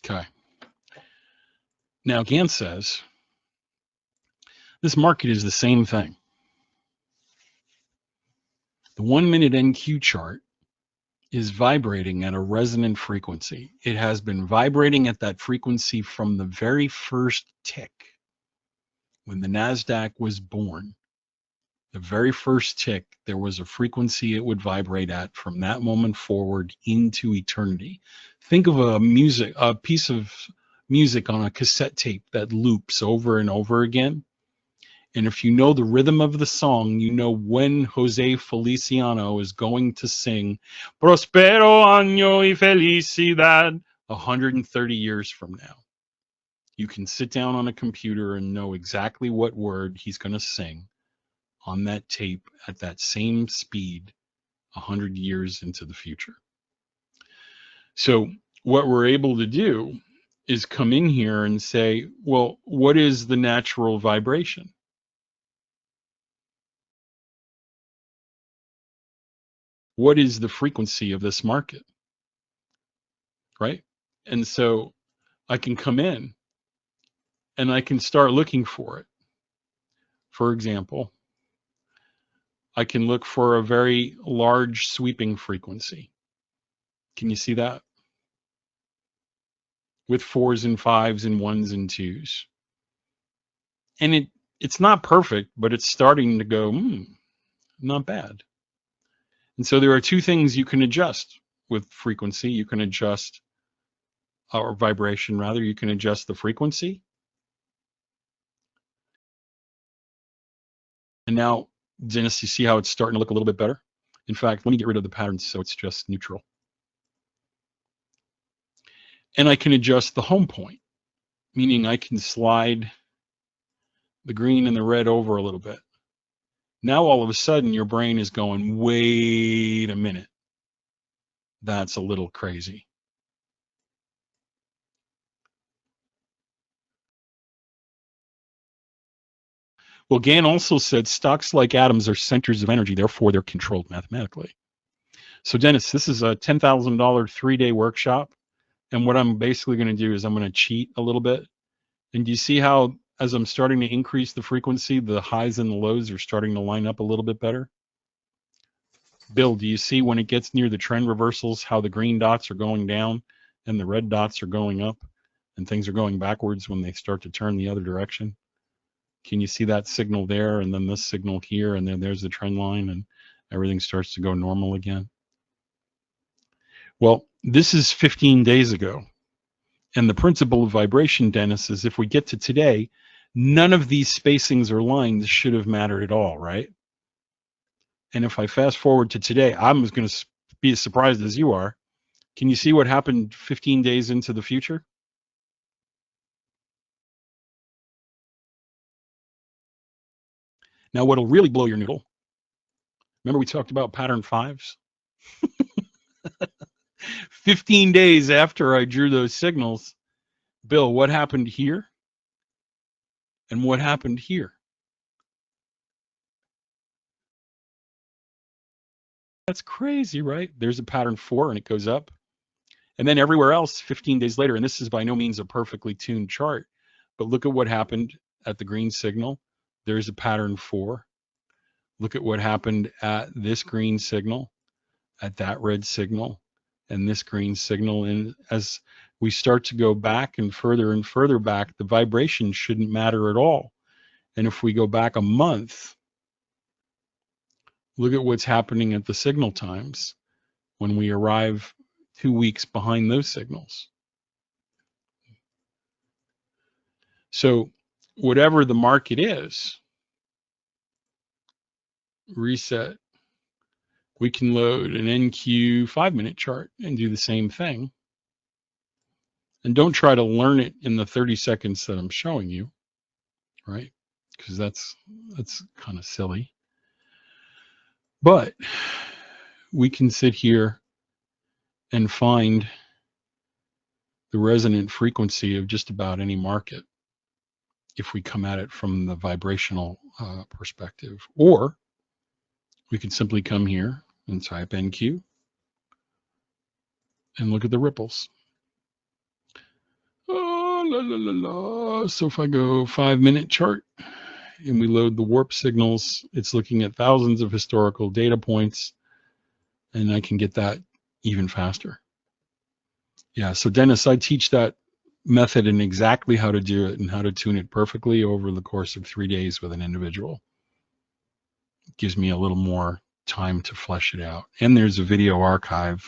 Okay. Now Gann says this market is the same thing. The 1 minute NQ chart is vibrating at a resonant frequency. It has been vibrating at that frequency from the very first tick when the NASDAQ was born. The very first tick, there was a frequency it would vibrate at from that moment forward into eternity. Think of a piece of music on a cassette tape that loops over and over again. And if you know the rhythm of the song, you know when Jose Feliciano is going to sing Prospero año y felicidad 130 years from now. You can sit down on a computer and know exactly what word he's going to sing on that tape at that same speed 100 years into the future. So what we're able to do is come in here and say, well, what is the natural vibration? What is the frequency of this market? Right? And so I can come in and I can start looking for it. For example, I can look for a very large sweeping frequency. Can you see that? With 4s and 5s and 1s and 2s. And it's not perfect, but it's starting to go, not bad. And so there are two things you can adjust with frequency. You can adjust, or vibration rather, you can adjust the frequency. And now, Dennis, you see how it's starting to look a little bit better? In fact, let me get rid of the patterns so it's just neutral. And I can adjust the home point, meaning I can slide the green and the red over a little bit. Now all of a sudden your brain is going, wait a minute, that's a little crazy. Well, Gann also said stocks like atoms are centers of energy, therefore they're controlled mathematically. So Dennis, this is a $10,000 3-day workshop. And what I'm basically going to do is I'm going to cheat a little bit. And do you see how, as I'm starting to increase the frequency, the highs and the lows are starting to line up a little bit better? Bill, do you see when it gets near the trend reversals, how the green dots are going down and the red dots are going up and things are going backwards when they start to turn the other direction? Can you see that signal there and then this signal here and then there's the trend line and everything starts to go normal again? Well, this is 15 days ago. And the principle of vibration, Dennis, is if we get to today, none of these spacings or lines should have mattered at all, right? And if I fast forward to today, I'm going to be as surprised as you are. Can you see what happened 15 days into the future? Now, what'll really blow your noodle, remember we talked about pattern 5s? 15 days after I drew those signals, Bill, what happened here? And what happened here? That's crazy, right? There's a pattern 4 and it goes up. And then everywhere else, 15 days later, and this is by no means a perfectly tuned chart, but look at what happened at the green signal. There's a pattern 4. Look at what happened at this green signal, at that red signal, and this green signal. And as we start to go back and further back, the vibration shouldn't matter at all. And if we go back a month, look at what's happening at the signal times when we arrive 2 weeks behind those signals. So whatever the market is, reset, we can load an NQ 5-minute chart and do the same thing. And don't try to learn it in the 30 seconds that I'm showing you, right? Because that's kind of silly. But we can sit here and find the resonant frequency of just about any market if we come at it from the vibrational perspective. Or we can simply come here and type NQ and look at the ripples. Oh, la, la, la, la. So if I go 5-minute chart and we load the warp signals, it's looking at thousands of historical data points, and I can get that even faster. Yeah, so Dennis, I teach that method and exactly how to do it and how to tune it perfectly over the course of 3 days with an individual. It gives me a little more time to flesh it out. And there's a video archive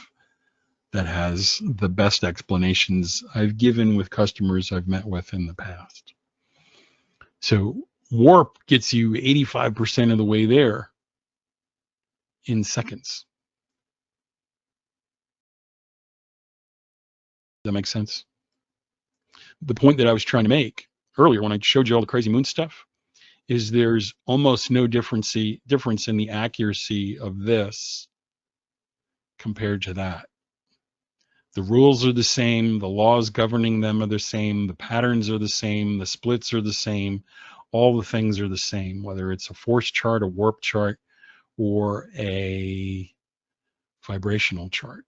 that has the best explanations I've given with customers I've met with in the past. So warp gets you 85% of the way there in seconds. Does that make sense? The point that I was trying to make earlier when I showed you all the crazy moon stuff is there's almost no difference in the accuracy of this compared to that. The rules are the same, the laws governing them are the same, the patterns are the same, the splits are the same, all the things are the same, whether it's a force chart, a warp chart, or a vibrational chart.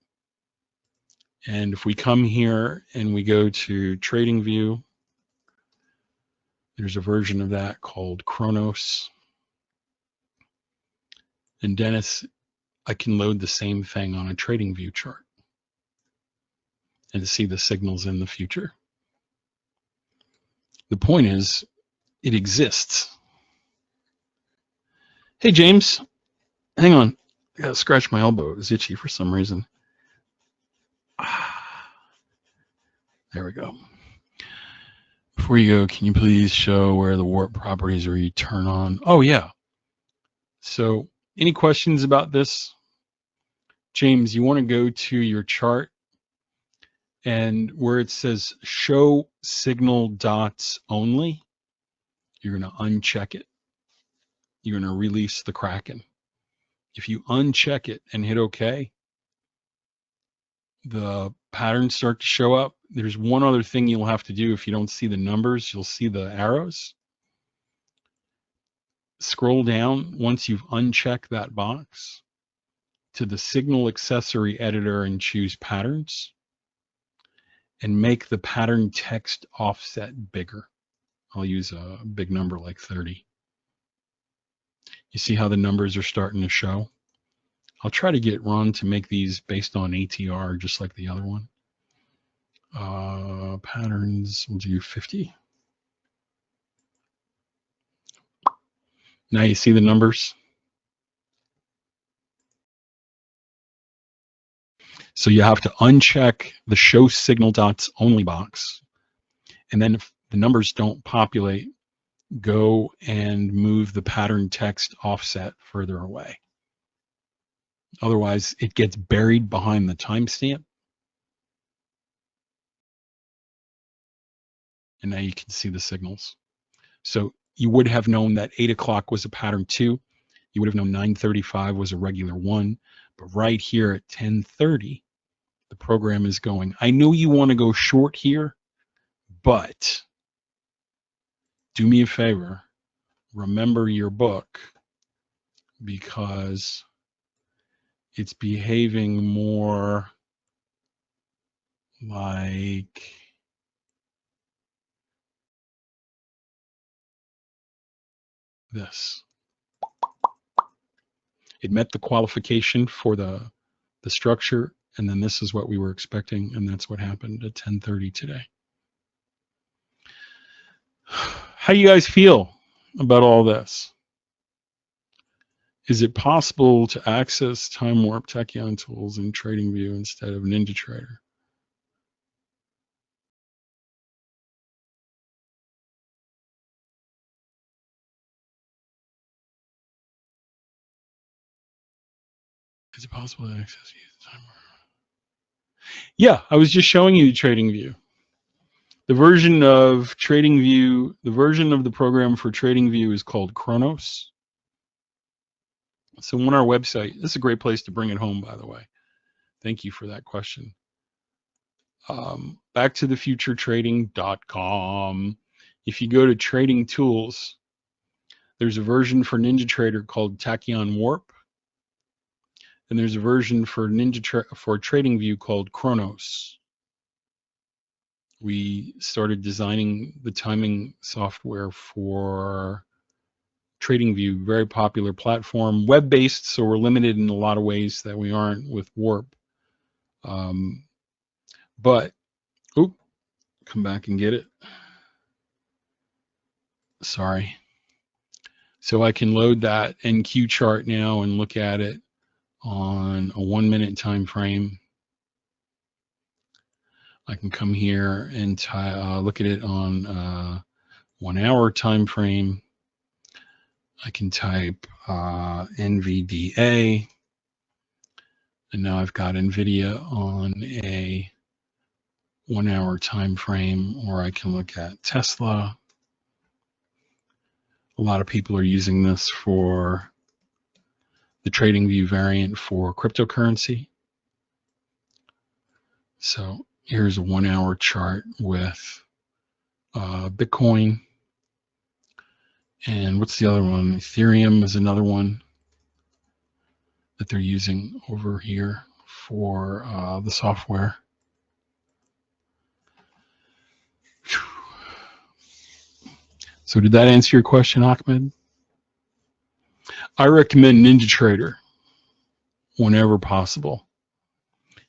And if we come here and we go to Trading View, there's a version of that called Chronos. And Dennis, I can load the same thing on a Trading View chart and see the signals in the future. The point is, it exists. Hey, James, hang on. I gotta scratch my elbow. It was itchy for some reason. There we go. Before you go, can you please show where the warp properties are you turn on? Oh, yeah. So any questions about this? James, you want to go to your chart and where it says show signal dots only, you're going to uncheck it. You're going to release the Kraken. If you uncheck it and hit OK, the patterns start to show up. There's one other thing you'll have to do. If you don't see the numbers, you'll see the arrows. Scroll down once you've unchecked that box to the signal accessory editor and choose patterns and make the pattern text offset bigger. I'll use a big number like 30. You see how the numbers are starting to show? I'll try to get Ron to make these based on ATR just like the other one. Patterns, we'll do 50. Now you see the numbers? So you have to uncheck the show signal dots only box. And then if the numbers don't populate, go and move the pattern text offset further away. Otherwise, it gets buried behind the timestamp. And now you can see the signals. So you would have known that 8 o'clock was a pattern 2. You would have known 9:35 was a regular 1. But right here at 10:30, the program is going, I know you want to go short here, but do me a favor, remember your book, because it's behaving more like this. It met the qualification for the structure, and then this is what we were expecting, and that's what happened at 10:30 today. How do you guys feel about all this? Is it possible to access time warp tachyon tools in TradingView instead of NinjaTrader? Is it possible to access time warp? Yeah, I was just showing you TradingView. The version of TradingView, the version of the program for TradingView is called Chronos. So on our website, this is a great place to bring it home, by the way. Thank you for that question. Backtothefuturetrading.com. If you go to Trading Tools, there's a version for NinjaTrader called Tachyon Warp, and there's a version for TradingView called Chronos. We started designing the timing software for TradingView, very popular platform, web-based, so we're limited in a lot of ways that we aren't with Warp. But, come back and get it. Sorry. So I can load that NQ chart now and look at it on a 1 minute time frame. I can come here and look at it on 1 hour time frame. I can type NVDA, and now I've got NVIDIA on a 1 hour time frame, or I can look at Tesla. A lot of people are using this for the TradingView variant for cryptocurrency. So here's a 1 hour chart with Bitcoin. And what's the other one? Ethereum is another one that they're using over here for the software. So did that answer your question, Ahmed? I recommend NinjaTrader whenever possible.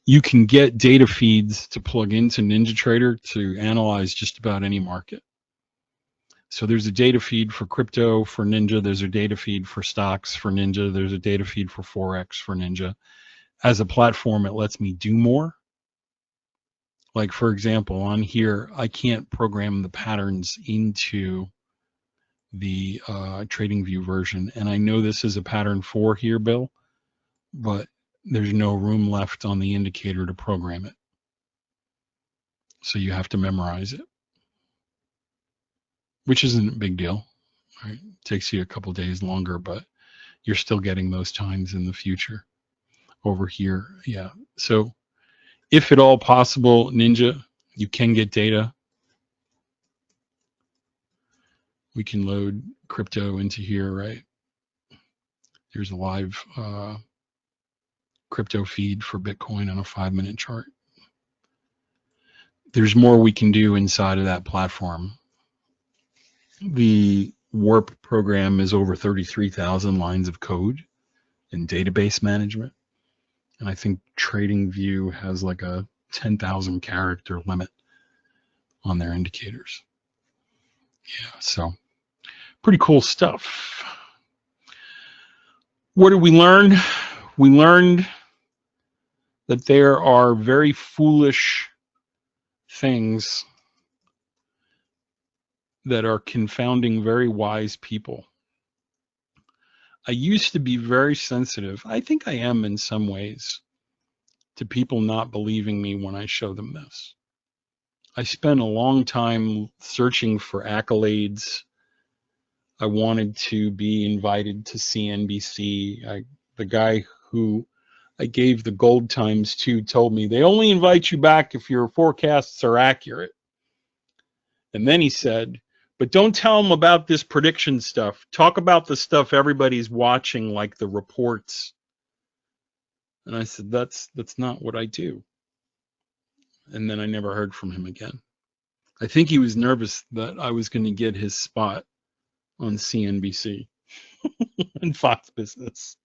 You can get data feeds to plug into NinjaTrader to analyze just about any market. So there's a data feed for crypto for Ninja. There's a data feed for stocks for Ninja. There's a data feed for Forex for Ninja. As a platform, it lets me do more. Like, for example, on here, I can't program the patterns into the TradingView version. And I know this is a pattern 4 here, Bill, but there's no room left on the indicator to program it. So you have to memorize it, which isn't a big deal. Right? It takes you a couple days longer, but you're still getting those times in the future over here. Yeah. So if at all possible, Ninja, you can get data. We can load crypto into here, right? There's a live crypto feed for Bitcoin on a 5-minute chart. There's more we can do inside of that platform. The Warp program is over 33,000 lines of code in database management. And I think TradingView has like a 10,000 character limit on their indicators. Yeah, so pretty cool stuff. What did we learn? We learned that there are very foolish things that are confounding very wise people. I used to be very sensitive. I think I am in some ways to people not believing me when I show them this. I spent a long time searching for accolades. I wanted to be invited to CNBC. The guy who I gave the gold times to told me they only invite you back if your forecasts are accurate. And then he said, but don't tell them about this prediction stuff. Talk about the stuff everybody's watching, like the reports. And I said, that's not what I do. And then I never heard from him again. I think he was nervous that I was going to get his spot on CNBC and Fox Business.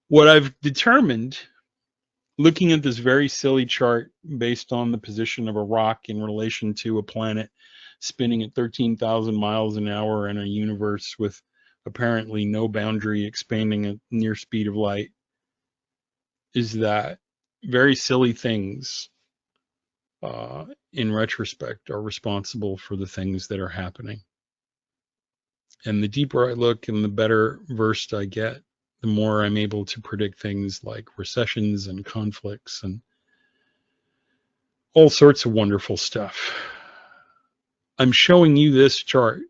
What I've determined, looking at this very silly chart based on the position of a rock in relation to a planet spinning at 13,000 miles an hour in a universe with apparently no boundary expanding at near speed of light, is that very silly things in retrospect are responsible for the things that are happening. And the deeper I look and the better versed I get, the more I'm able to predict things like recessions and conflicts and all sorts of wonderful stuff. I'm showing you this chart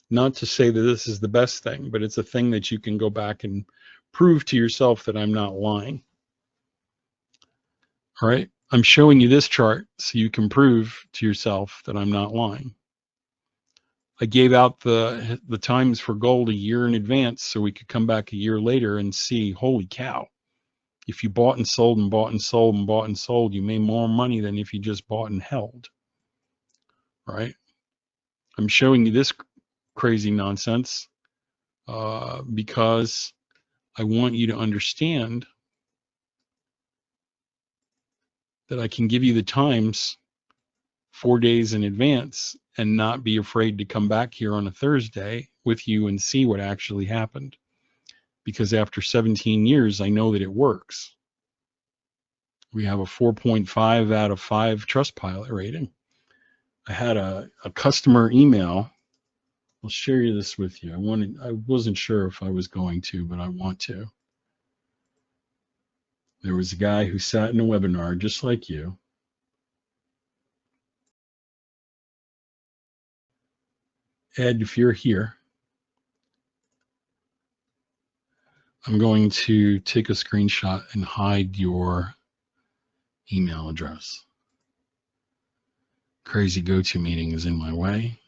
not to say that this is the best thing, but it's a thing that you can go back and prove to yourself that I'm not lying. All right? I'm showing you this chart so you can prove to yourself that I'm not lying. I gave out the times for gold a year in advance so we could come back a year later and see, holy cow, if you bought and sold and bought and sold and bought and sold, you made more money than if you just bought and held. Right? I'm showing you this crazy nonsense because I want you to understand that I can give you the times 4 days in advance and not be afraid to come back here on a Thursday with you and see what actually happened. Because after 17 years, I know that it works. We have a 4.5 out of 5 Trustpilot rating. I had a customer email. I'll share you this with you. I wasn't sure if I was going to, but I want to. There was a guy who sat in a webinar just like you. Ed, if you're here, I'm going to take a screenshot and hide your email address. Crazy GoToMeeting is in my way.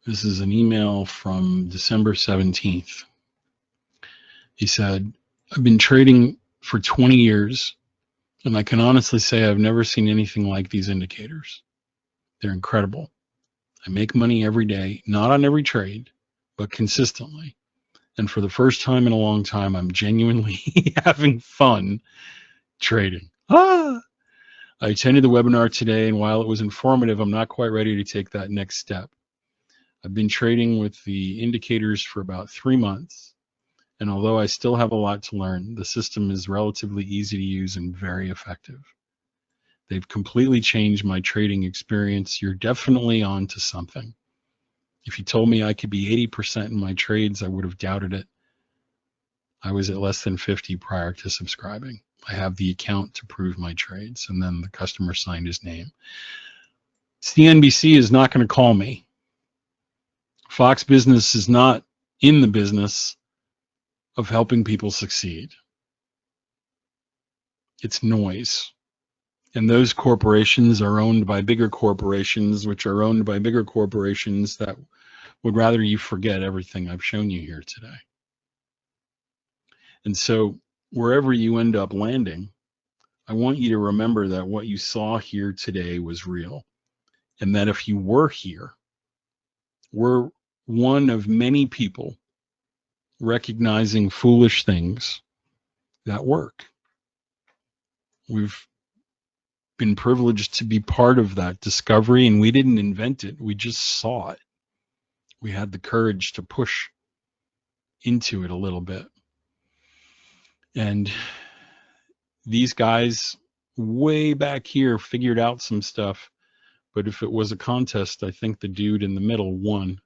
This is an email from December 17th. He said, I've been trading for 20 years, and I can honestly say I've never seen anything like these indicators. They're incredible. I make money every day, not on every trade, but consistently. And for the first time in a long time, I'm genuinely having fun trading. I attended the webinar today, and while it was informative, I'm not quite ready to take that next step. I've been trading with the indicators for about 3 months, and although I still have a lot to learn, the system is relatively easy to use and very effective. They've completely changed my trading experience. You're definitely on to something. If you told me I could be 80% in my trades, I would have doubted it. I was at less than 50 prior to subscribing. I have the account to prove my trades. And then the customer signed his name. CNBC is not going to call me. Fox Business is not in the business of helping people succeed. It's noise. And those corporations are owned by bigger corporations, which are owned by bigger corporations that would rather you forget everything I've shown you here today. And so wherever you end up landing, I want you to remember that what you saw here today was real. And that if you were here, we're one of many people recognizing foolish things that work. We've been privileged to be part of that discovery, and we didn't invent it. We just saw it. We had the courage to push into it a little bit. And these guys way back here figured out some stuff. But if it was a contest, I think the dude in the middle won.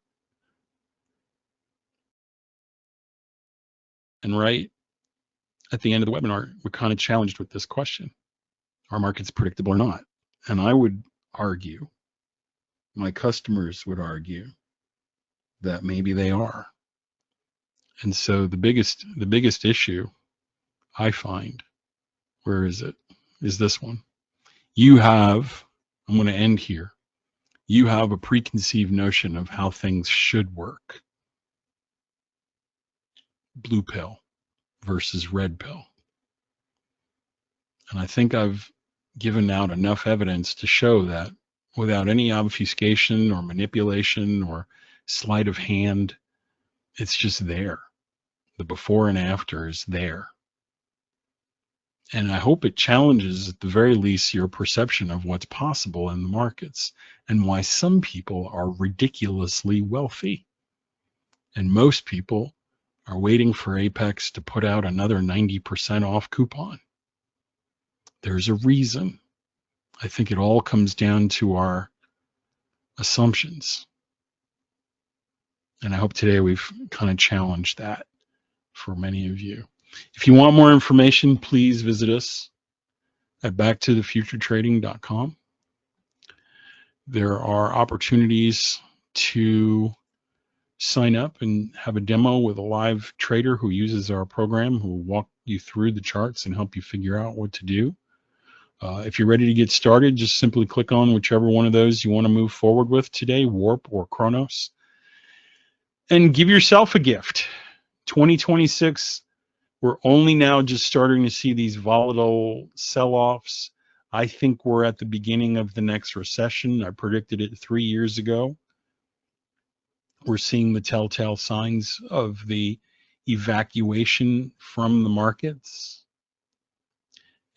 And right at the end of the webinar, we're kind of challenged with this question. Are markets predictable or not? And I would argue, my customers would argue, that maybe they are. And so the biggest issue I find, where is it? Is this one. You have, I'm going to end here. You have a preconceived notion of how things should work. Blue pill versus red pill. And I think I've given out enough evidence to show that without any obfuscation or manipulation or sleight of hand, it's just there. The before and after is there. And I hope it challenges, at the very least, your perception of what's possible in the markets and why some people are ridiculously wealthy. And most people are waiting for Apex to put out another 90% off coupon. There's a reason. I think it all comes down to our assumptions. And I hope today we've kind of challenged that for many of you. If you want more information, please visit us at backtothefuturetrading.com. There are opportunities to sign up and have a demo with a live trader who uses our program, who will walk you through the charts and help you figure out what to do. If you're ready to get started, just simply click on whichever one of those you want to move forward with today, Warp or Chronos, and give yourself a gift. 2026, we're only now just starting to see these volatile sell-offs. I think we're at the beginning of the next recession. I predicted it 3 years ago. We're seeing the telltale signs of the evacuation from the markets.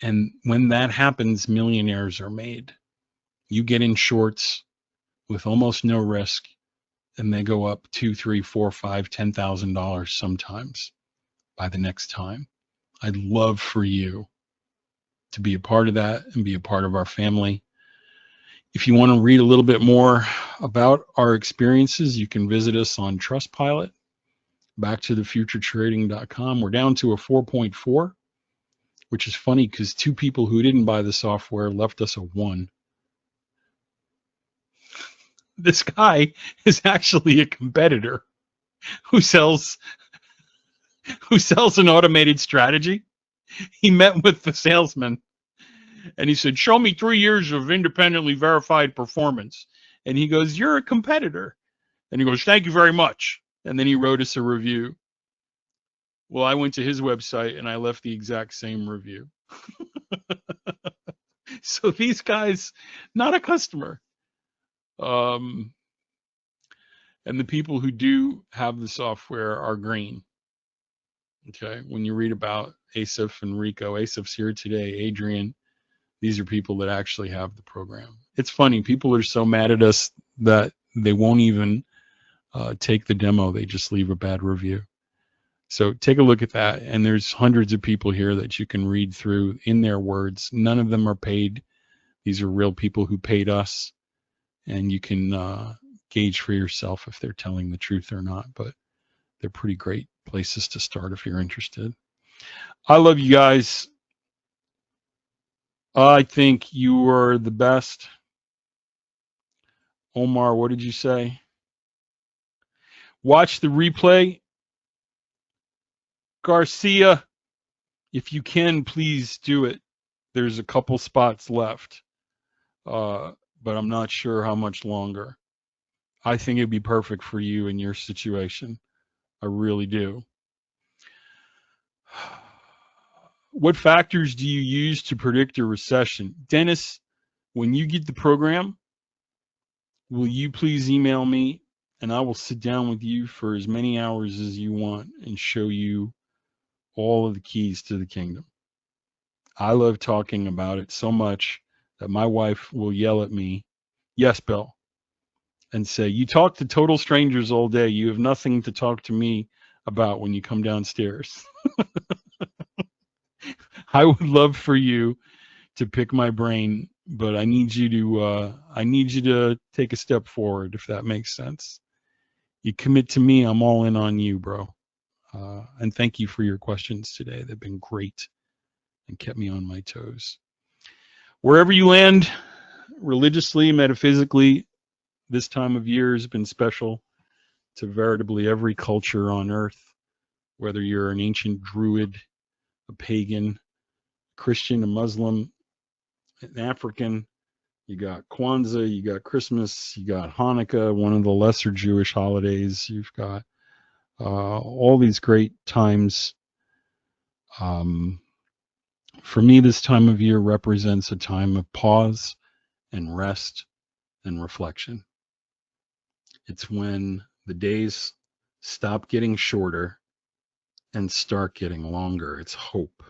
And when that happens, millionaires are made. You get in shorts, with almost no risk, and they go up $2, $3, $4, $5, $10,000 sometimes by the next time. I'd love for you to be a part of that and be a part of our family. If you want to read a little bit more about our experiences, you can visit us on Trustpilot, backtothefuturetrading.com. We're down to a 4.4, which is funny because 2 people who didn't buy the software left us a 1. This guy is actually a competitor who sells an automated strategy. He met with the salesman and he said, "Show me 3 years of independently verified performance." And he goes, "You're a competitor." And he goes, "Thank you very much." And then he wrote us a review. Well, I went to his website and I left the exact same review. So these guys, not a customer. And the people who do have the software are green. Okay. When you read about Asif and Rico, Asif's here today, Adrian, these are people that actually have the program. It's funny. People are so mad at us that they won't even take the demo. They just leave a bad review. So take a look at that. And there's hundreds of people here that you can read through in their words. None of them are paid. These are real people who paid us. And you can gauge for yourself if they're telling the truth or not. But they're pretty great places to start if you're interested. I love you guys. I think you are the best. Omar, what did you say? Watch the replay. Garcia, if you can, please do it. There's a couple spots left, but I'm not sure how much longer. I think it'd be perfect for you in your situation. I really do. What factors do you use to predict a recession? Dennis, when you get the program, will you please email me and I will sit down with you for as many hours as you want and show you all of the keys to the kingdom. I love talking about it so much that my wife will yell at me, "Yes, Bill," and say, "You talk to total strangers all day. You have nothing to talk to me about when you come downstairs." I would love for you to pick my brain, but I need you to take a step forward, if that makes sense. You commit to me, I'm all in on you, bro. And thank you for your questions today. They've been great and kept me on my toes. Wherever you land, religiously, metaphysically, this time of year has been special to veritably every culture on earth, whether you're an ancient druid, a pagan, Christian, a Muslim, an African. You got Kwanzaa, you got Christmas, you got Hanukkah, one of the lesser Jewish holidays. You've got all these great times. For me, this time of year represents a time of pause and rest and reflection. It's when the days stop getting shorter and start getting longer. It's hope.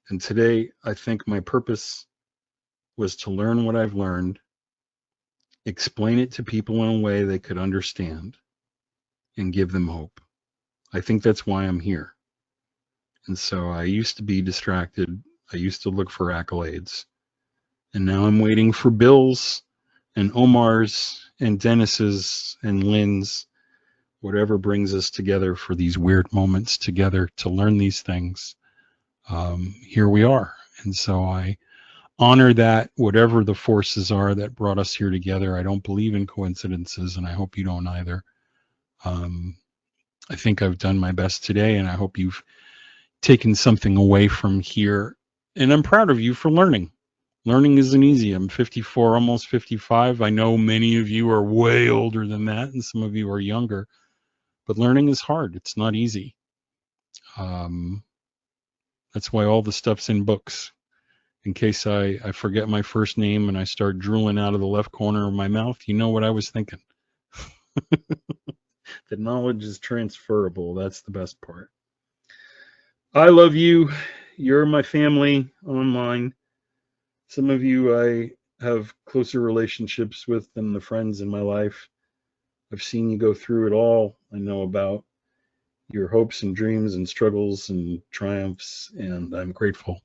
And today, I think my purpose was to learn what I've learned, explain it to people in a way they could understand, and give them hope. I think that's why I'm here. And so I used to be distracted. I used to look for accolades. And now I'm waiting for Bill's and Omar's and Dennis's and Lynn's, whatever brings us together for these weird moments together to learn these things. Here we are. And so I honor that, whatever the forces are that brought us here together. I don't believe in coincidences, and I hope you don't either. I think I've done my best today, and I hope you've taken something away from here. And I'm proud of you for learning. Learning isn't easy. I'm 54, almost 55. I know many of you are way older than that, and some of you are younger. But learning is hard. It's not easy. That's why all the stuff's in books. In case I forget my first name and I start drooling out of the left corner of my mouth, you know what I was thinking. The knowledge is transferable. That's the best part. I love you. You're my family online. Some of you I have closer relationships with than the friends in my life. I've seen you go through it all. I know about your hopes and dreams and struggles and triumphs, and I'm grateful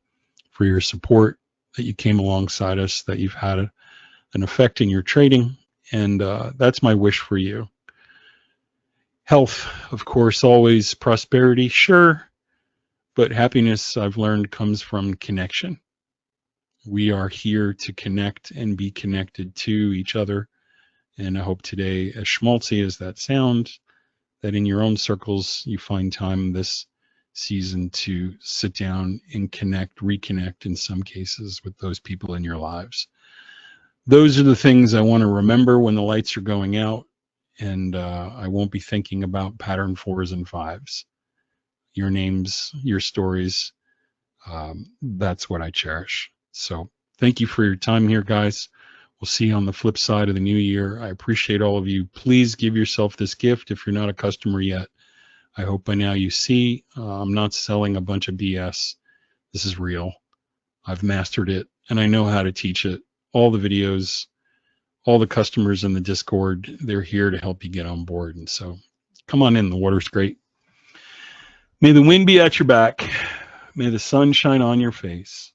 for your support, that you came alongside us, that you've had an effect in your trading, and that's my wish for you. Health, of course, always. Prosperity, sure, but happiness, I've learned, comes from connection. We are here to connect and be connected to each other, and I hope today, as schmaltzy as that sounds, that in your own circles you find time this season to sit down and connect, reconnect in some cases with those people in your lives. Those are the things I want to remember when the lights are going out, and I won't be thinking about pattern 4s and 5s. Your names, your stories, that's what I cherish. So thank you for your time here, guys. We'll see you on the flip side of the new year. I appreciate all of you. Please give yourself this gift if you're not a customer yet. I hope by now you see I'm not selling a bunch of BS. This is real. I've mastered it, and I know how to teach it. All the videos, all the customers in the Discord, they're here to help you get on board. And so come on in. The water's great. May the wind be at your back. May the sun shine on your face.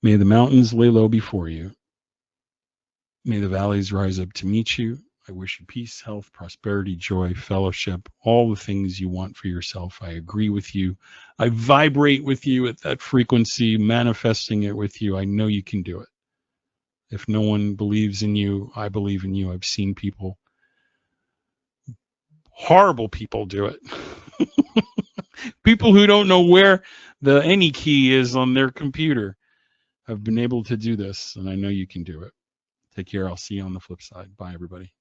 May the mountains lay low before you. May the valleys rise up to meet you. I wish you peace, health, prosperity, joy, fellowship, all the things you want for yourself. I agree with you. I vibrate with you at that frequency, manifesting it with you. I know you can do it. If no one believes in you, I believe in you. I've seen people, horrible people, do it. People who don't know where the any key is on their computer have been able to do this, and I know you can do it. Take care. I'll see you on the flip side. Bye, everybody.